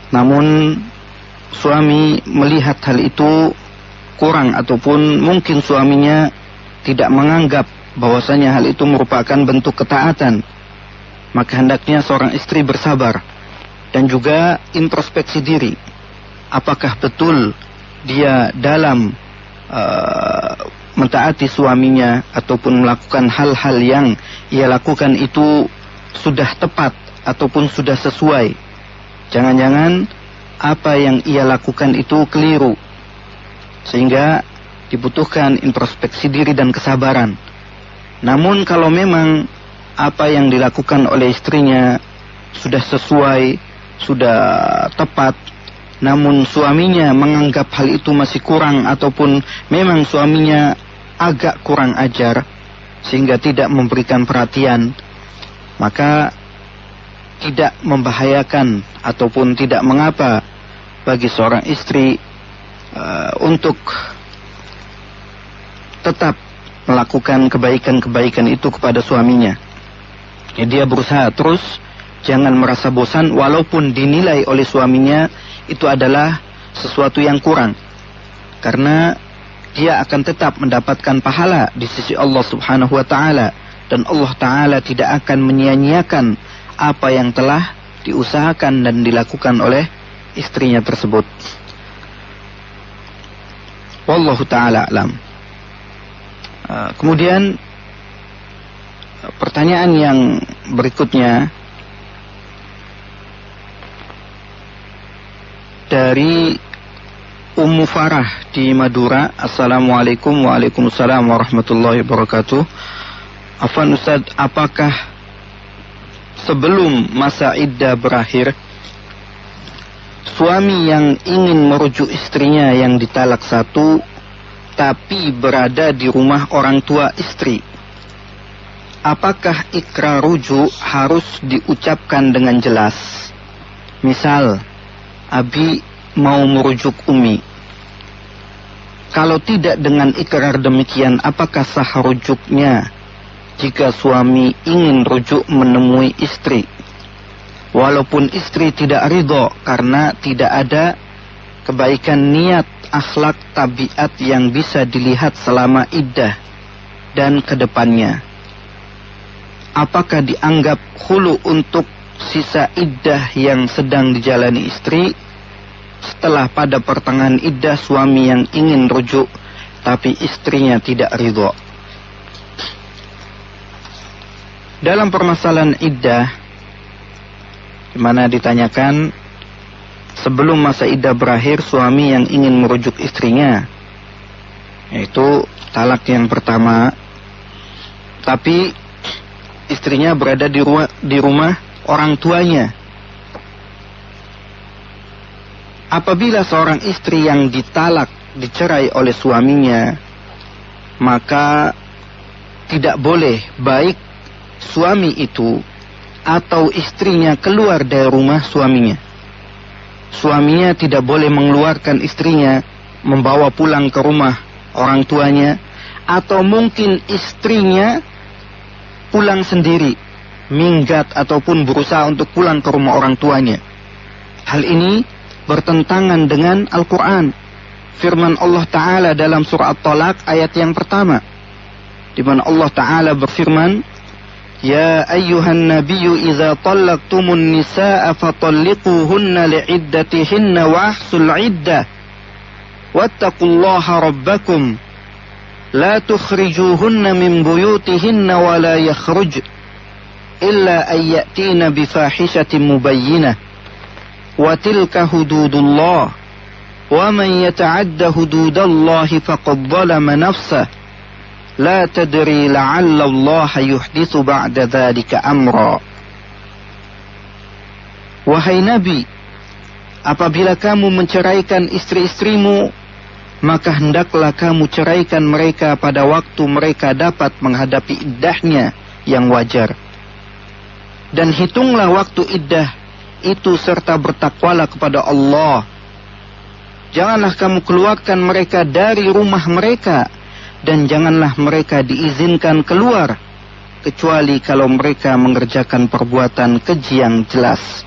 namun suami melihat hal itu kurang, ataupun mungkin suaminya tidak menganggap bahwasanya hal itu merupakan bentuk ketaatan, maka hendaknya seorang istri bersabar dan juga introspeksi diri. Apakah betul dia dalam mentaati suaminya ataupun melakukan hal-hal yang ia lakukan itu sudah tepat ataupun sudah sesuai? Jangan-jangan apa yang ia lakukan itu keliru, sehingga dibutuhkan introspeksi diri dan kesabaran. Namun kalau memang apa yang dilakukan oleh istrinya sudah sesuai, sudah tepat, namun suaminya menganggap hal itu masih kurang, ataupun memang suaminya agak kurang ajar sehingga tidak memberikan perhatian, maka tidak membahayakan ataupun tidak mengapa bagi seorang istri untuk tetap melakukan kebaikan-kebaikan itu kepada suaminya. Ya, dia berusaha terus, jangan merasa bosan walaupun dinilai oleh suaminya itu adalah sesuatu yang kurang, karena dia akan tetap mendapatkan pahala di sisi Allah Subhanahu wa taala, dan Allah taala tidak akan menyia-nyiakan apa yang telah diusahakan dan dilakukan oleh istrinya tersebut. Wallahu taala alam. Kemudian pertanyaan yang berikutnya dari Ummu Farah di Madura. Assalamualaikum. Waalaikumsalam warahmatullahi wabarakatuh. Afwan Ustaz, apakah sebelum masa iddah berakhir, suami yang ingin merujuk istrinya yang ditalak satu tapi berada di rumah orang tua istri, apakah ikrar rujuk harus diucapkan dengan jelas? Misal, Abi mau merujuk Umi. Kalau tidak dengan ikrar demikian, apakah sah rujuknya? jika suami ingin rujuk menemui istri, walaupun istri tidak ridho karena tidak ada kebaikan niat, akhlak, tabiat yang bisa dilihat selama iddah dan kedepannya. Apakah dianggap khulu untuk sisa iddah yang sedang dijalani istri setelah pada pertengahan iddah suami yang ingin rujuk tapi istrinya tidak ridho? Dalam permasalahan iddah, di mana ditanyakan sebelum masa iddah berakhir suami yang ingin merujuk istrinya, yaitu talak yang pertama, tapi istrinya berada di rumah orang tuanya. Apabila seorang istri yang ditalak, dicerai oleh suaminya, maka tidak boleh baik suami itu atau istrinya keluar dari rumah suaminya. Suaminya tidak boleh mengeluarkan istrinya, membawa pulang ke rumah orang tuanya, atau mungkin istrinya pulang sendiri, minggat ataupun berusaha untuk pulang ke rumah orang tuanya. Hal ini bertentangan dengan Al-Quran. Firman Allah Ta'ala dalam surah At-Talaq ayat yang pertama, di mana Allah Ta'ala berfirman, Ya ayyuhan nabiyyu idza talaqtumun nisaa fatalliquhunna li'iddatihinna wa ahsul 'iddah wattaqullaha rabbakum la tukhrijuhunna min buyutihinna wa la yakhruj illa an ya'tina bi fahishatin mubayyinah wa tilka hududullah wa man yata'adda hududallahi faqad zalama nafsah la tadri la'alla Allah yuhditsu ba'da dzalika amra. Wahai Nabi, apabila kamu menceraikan istri-istrimu, maka hendaklah kamu ceraikan mereka pada waktu mereka dapat menghadapi iddahnya yang wajar. Dan hitunglah waktu iddah itu serta bertakwalah kepada Allah. Janganlah kamu keluarkan mereka dari rumah mereka, dan janganlah mereka diizinkan keluar, kecuali kalau mereka mengerjakan perbuatan keji yang jelas.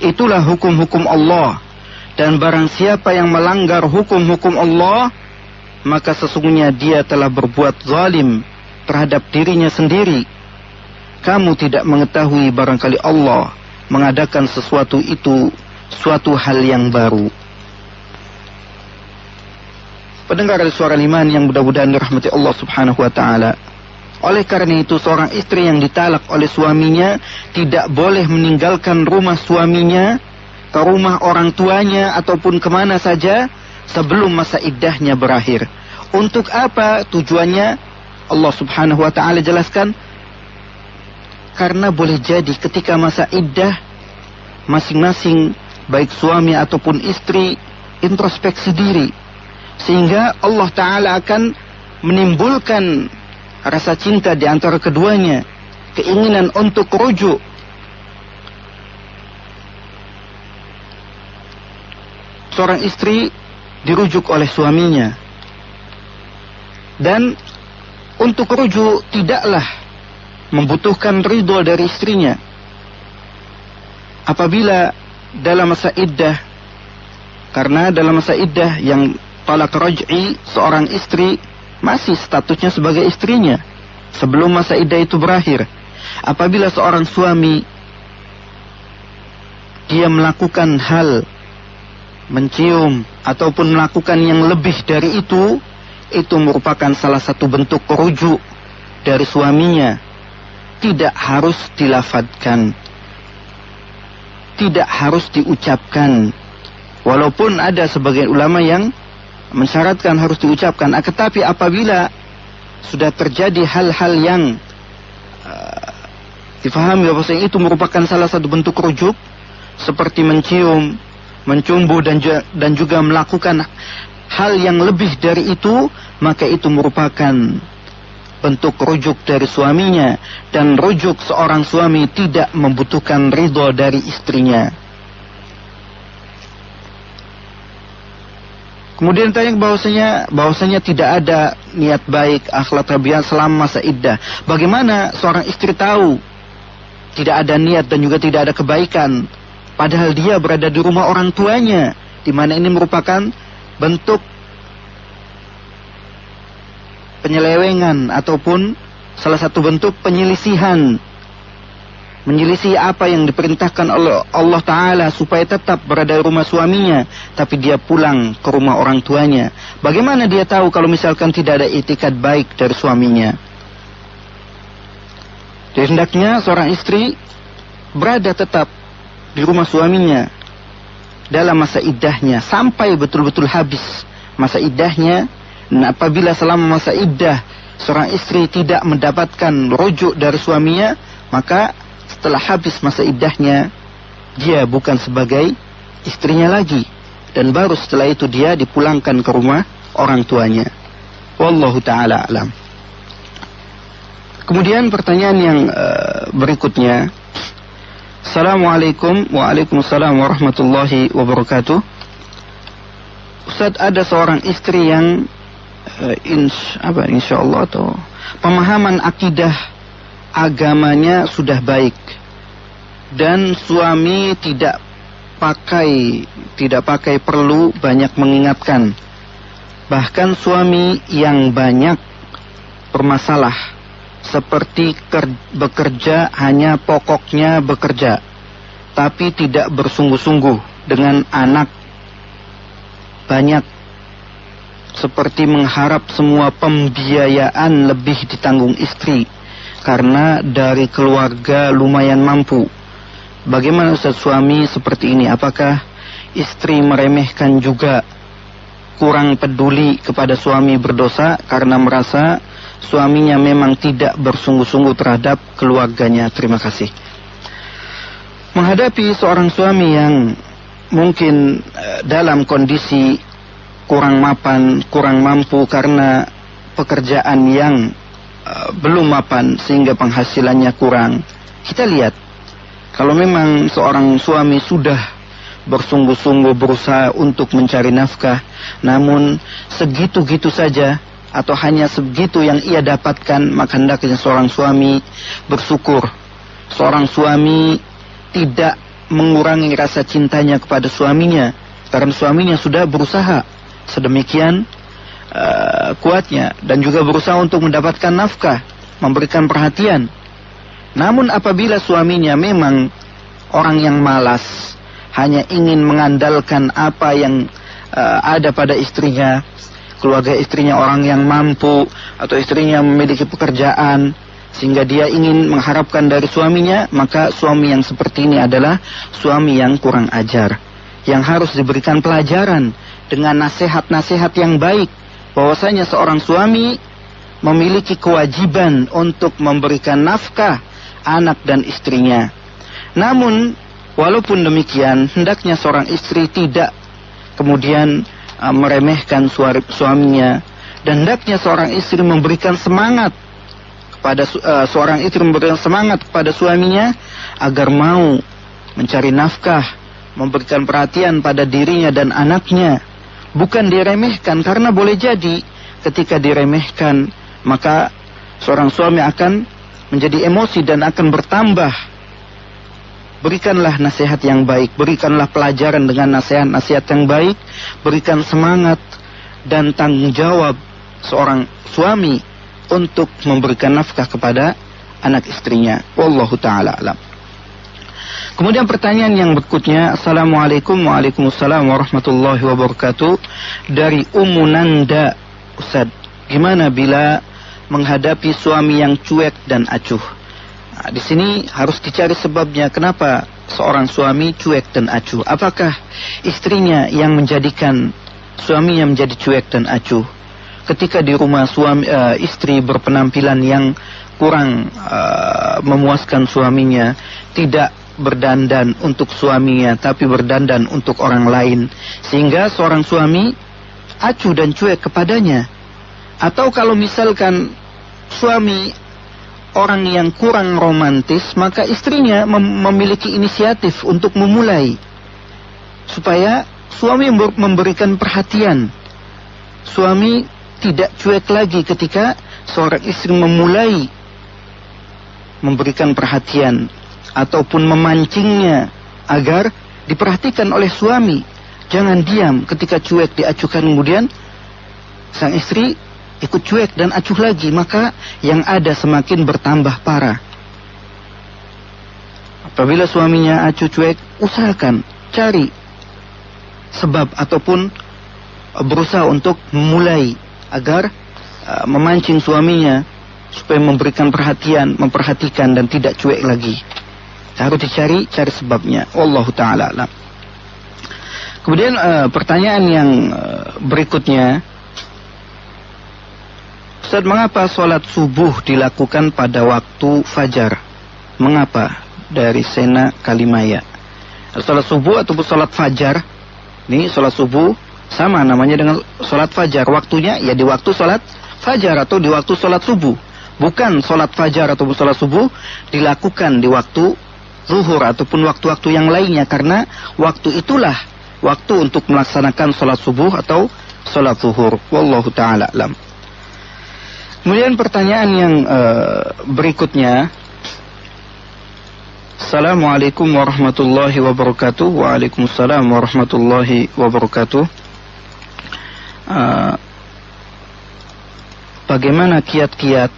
Itulah hukum-hukum Allah, dan barang siapa yang melanggar hukum-hukum Allah, maka sesungguhnya dia telah berbuat zalim terhadap dirinya sendiri. Kamu tidak mengetahui barangkali Allah mengadakan sesuatu itu suatu hal yang baru. Pendengar suara iman yang mudah-mudahan dirahmati Allah Subhanahu wa Ta'ala. Oleh karena itu, seorang istri yang ditalak oleh suaminya tidak boleh meninggalkan rumah suaminya ke rumah orang tuanya ataupun kemana saja sebelum masa iddahnya berakhir. Untuk apa tujuannya? Allah Subhanahu wa Ta'ala jelaskan, karena boleh jadi ketika masa iddah masing-masing baik suami ataupun istri introspeksi diri, sehingga Allah Ta'ala akan menimbulkan rasa cinta di antara keduanya, keinginan untuk rujuk. Seorang istri dirujuk oleh suaminya, dan untuk rujuk tidaklah membutuhkan ridho dari istrinya. Apabila dalam masa iddah, karena dalam masa iddah yang talak raj'i, seorang istri masih statusnya sebagai istrinya sebelum masa iddah itu berakhir. Apabila seorang suami dia melakukan hal mencium ataupun melakukan yang lebih dari itu merupakan salah satu bentuk rujuk dari suaminya. Tidak harus dilafadzkan, tidak harus diucapkan, walaupun ada sebagian ulama yang mensyaratkan harus diucapkan. Tetapi apabila sudah terjadi hal-hal yang difahami bahwasanya itu merupakan salah satu bentuk rujuk, seperti mencium, mencumbu dan juga melakukan hal yang lebih dari itu, maka itu merupakan bentuk rujuk dari suaminya, dan rujuk seorang suami tidak membutuhkan ridho dari istrinya. Kemudian tanya bahwasanya tidak ada niat baik, akhlak tabiat selama masa iddah. Bagaimana seorang istri tahu tidak ada niat dan juga tidak ada kebaikan, padahal dia berada di rumah orang tuanya, di mana ini merupakan bentuk penyelewengan ataupun salah satu bentuk penyelisihan. Menyelisih apa yang diperintahkan oleh Allah Ta'ala supaya tetap berada di rumah suaminya, tapi dia pulang ke rumah orang tuanya. Bagaimana dia tahu kalau misalkan tidak ada itikad baik dari suaminya? Jadi hendaknya seorang istri berada tetap di rumah suaminya dalam masa iddahnya sampai betul-betul habis masa iddahnya. Dan apabila selama masa iddah seorang istri tidak mendapatkan rujuk dari suaminya, maka setelah habis masa iddahnya dia bukan sebagai istrinya lagi, dan baru setelah itu dia dipulangkan ke rumah orang tuanya. Wallahu ta'ala alam. Kemudian pertanyaan yang berikutnya. Assalamualaikum. Waalaikumsalam warahmatullahi wabarakatuh. Ustaz, ada seorang istri yang insyaallah atau pemahaman akidah agamanya sudah baik dan suami tidak pakai perlu banyak mengingatkan. Bahkan suami yang banyak bermasalah, seperti bekerja hanya pokoknya bekerja, tapi tidak bersungguh-sungguh dengan anak banyak, seperti mengharap semua pembiayaan lebih ditanggung istri karena dari keluarga lumayan mampu. Bagaimana Ustaz suami seperti ini? Apakah istri meremehkan juga, kurang peduli kepada suami berdosa karena merasa suaminya memang tidak bersungguh-sungguh terhadap keluarganya? Terima kasih. Menghadapi seorang suami yang mungkin dalam kondisi kurang mapan, kurang mampu karena pekerjaan yang belum mapan sehingga penghasilannya kurang, kita lihat kalau memang seorang suami sudah bersungguh-sungguh berusaha untuk mencari nafkah, namun segitu-gitu saja atau hanya segitu yang ia dapatkan, maka hendaknya seorang suami bersyukur. Seorang suami tidak mengurangi rasa cintanya kepada suaminya karena suaminya sudah berusaha sedemikian kuatnya dan juga berusaha untuk mendapatkan nafkah, memberikan perhatian. Namun apabila suaminya memang orang yang malas, hanya ingin mengandalkan apa yang ada pada istrinya, keluarga istrinya orang yang mampu atau istrinya memiliki pekerjaan, sehingga dia ingin mengharapkan dari suaminya, maka suami yang seperti ini adalah suami yang kurang ajar, yang harus diberikan pelajaran dengan nasihat-nasihat yang baik, bahwasanya seorang suami memiliki kewajiban untuk memberikan nafkah anak dan istrinya. Namun walaupun demikian, hendaknya seorang istri tidak kemudian meremehkan suaminya, dan hendaknya seorang istri memberikan semangat kepada suaminya agar mau mencari nafkah, memberikan perhatian pada dirinya dan anaknya. Bukan diremehkan, karena boleh jadi ketika diremehkan maka seorang suami akan menjadi emosi dan akan bertambah. Berikanlah nasihat yang baik, berikanlah pelajaran dengan nasihat-nasihat yang baik, berikan semangat dan tanggung jawab seorang suami untuk memberikan nafkah kepada anak istrinya. Wallahu ta'ala alam. Kemudian pertanyaan yang berikutnya. Assalamualaikum. Waalaikumsalam warahmatullahi wabarakatuh. Dari Ummu Nanda. Ustaz, gimana bila menghadapi suami yang cuek dan acuh? Nah, di sini harus dicari sebabnya. Kenapa seorang suami cuek dan acuh? Apakah istrinya yang menjadikan suaminya menjadi cuek dan acuh? Ketika di rumah istri berpenampilan yang kurang memuaskan suaminya, tidak berdandan untuk suaminya tapi berdandan untuk orang lain, sehingga seorang suami acuh dan cuek kepadanya. Atau kalau misalkan suami orang yang kurang romantis, maka istrinya memiliki inisiatif untuk memulai, supaya suami memberikan perhatian suami tidak cuek lagi ketika seorang istri memulai memberikan perhatian ataupun memancingnya agar diperhatikan oleh suami. Jangan diam ketika cuek diacuhkan, kemudian sang istri ikut cuek dan acuh lagi, maka yang ada semakin bertambah parah. Apabila suaminya acuh cuek, usahakan cari sebab ataupun berusaha untuk memulai agar memancing suaminya supaya memberikan perhatian, memperhatikan dan tidak cuek lagi. Harus cari sebabnya. Wallahu ta'ala alam. Kemudian pertanyaan yang berikutnya, Ustaz, mengapa sholat subuh dilakukan pada waktu fajar? Mengapa? Dari Sena Kalimaya. Sholat subuh ataupun sholat fajar, ini sholat subuh sama namanya dengan sholat fajar. Waktunya ya di waktu sholat fajar atau di waktu sholat subuh. Bukan sholat fajar ataupun sholat subuh dilakukan di waktu zuhur ataupun waktu-waktu yang lainnya, karena waktu itulah waktu untuk melaksanakan sholat subuh atau sholat zuhur. Wallahu ta'ala alam. Kemudian pertanyaan yang berikutnya, Assalamualaikum warahmatullahi wabarakatuh. Waalaikumsalam warahmatullahi wabarakatuh. Bagaimana kiat-kiat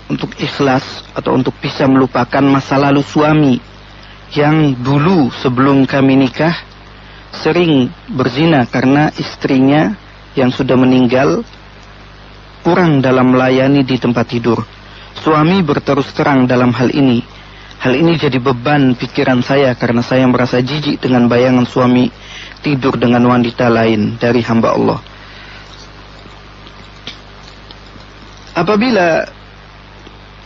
untuk ikhlas atau untuk bisa melupakan masa lalu suami yang dulu sebelum kami nikah sering berzina karena istrinya yang sudah meninggal kurang dalam melayani di tempat tidur. Suami berterus terang dalam hal ini. Hal ini jadi beban pikiran saya karena saya merasa jijik dengan bayangan suami tidur dengan wanita lain dari hamba Allah. Apabila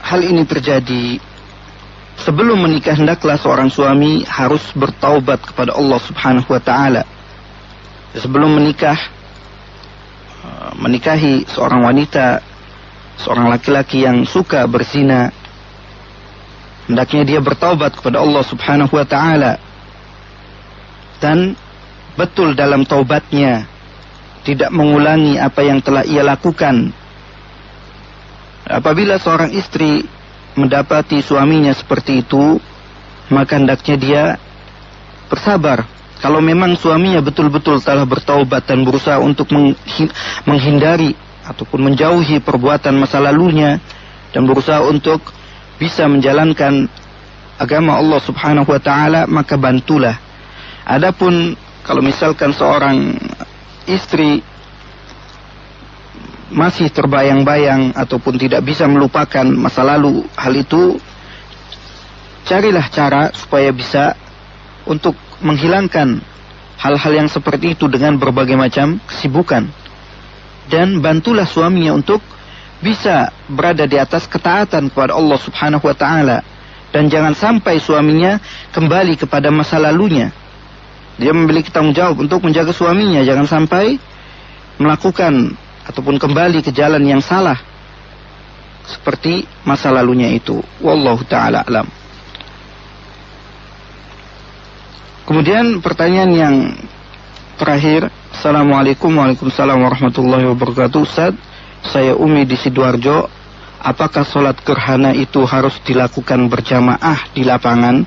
hal ini terjadi, sebelum menikah hendaklah seorang suami harus bertaubat kepada Allah Subhanahu wa ta'ala. Sebelum menikah, menikahi seorang wanita, seorang laki-laki yang suka berzina, hendaknya dia bertaubat kepada Allah Subhanahu wa ta'ala dan betul dalam taubatnya, tidak mengulangi apa yang telah ia lakukan. Apabila seorang istri mendapati suaminya seperti itu, maka hendaknya dia bersabar. Kalau memang suaminya betul-betul telah bertaubat dan berusaha untuk menghindari ataupun menjauhi perbuatan masa lalunya dan berusaha untuk bisa menjalankan agama Allah Subhanahu wa ta'ala, maka bantulah. Adapun kalau misalkan seorang istri masih terbayang-bayang ataupun tidak bisa melupakan masa lalu hal itu, carilah cara supaya bisa untuk menghilangkan hal-hal yang seperti itu dengan berbagai macam kesibukan. Dan bantulah suaminya untuk bisa berada di atas ketaatan kepada Allah Subhanahu wa ta'ala. Dan jangan sampai suaminya kembali kepada masa lalunya. Dia memiliki tanggung jawab untuk menjaga suaminya, jangan sampai melakukan ataupun kembali ke jalan yang salah seperti masa lalunya itu. Wallahu ta'ala alam. Kemudian pertanyaan yang terakhir, Assalamualaikum warahmatullahi wabarakatuh. Ustaz, saya Umi di Sidoarjo. Apakah sholat gerhana itu harus dilakukan berjamaah di lapangan?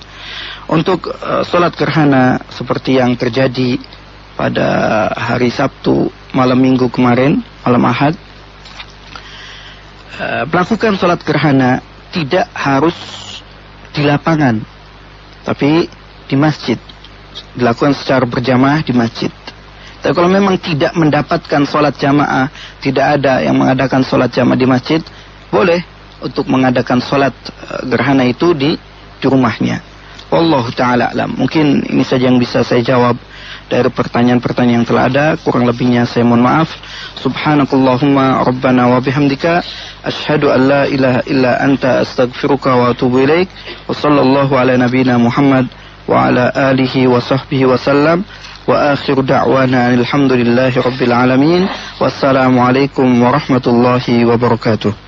Untuk sholat gerhana seperti yang terjadi pada hari Sabtu malam Minggu kemarin, malam Ahad, melakukan sholat gerhana tidak harus di lapangan, tapi di masjid, dilakukan secara berjamaah di masjid. Tapi kalau memang tidak mendapatkan sholat jamaah, tidak ada yang mengadakan sholat jamaah di masjid, boleh untuk mengadakan sholat gerhana itu di rumahnya. Wallahu ta'ala alam. Mungkin ini saja yang bisa saya jawab dari pertanyaan-pertanyaan yang telah ada. Kurang lebihnya saya mohon maaf. Subhanakallahumma rabbana wa bihamdika asyhadu an la ilaha illa anta astaghfiruka wa atubu ilaik. Wa sallallahu ala nabiyyina Muhammad wa ala alihi wa sahbihi wa sallam. Wa akhiru da'wana alhamdulillahi rabbil alamin. Wassalamualaikum warahmatullahi wabarakatuh.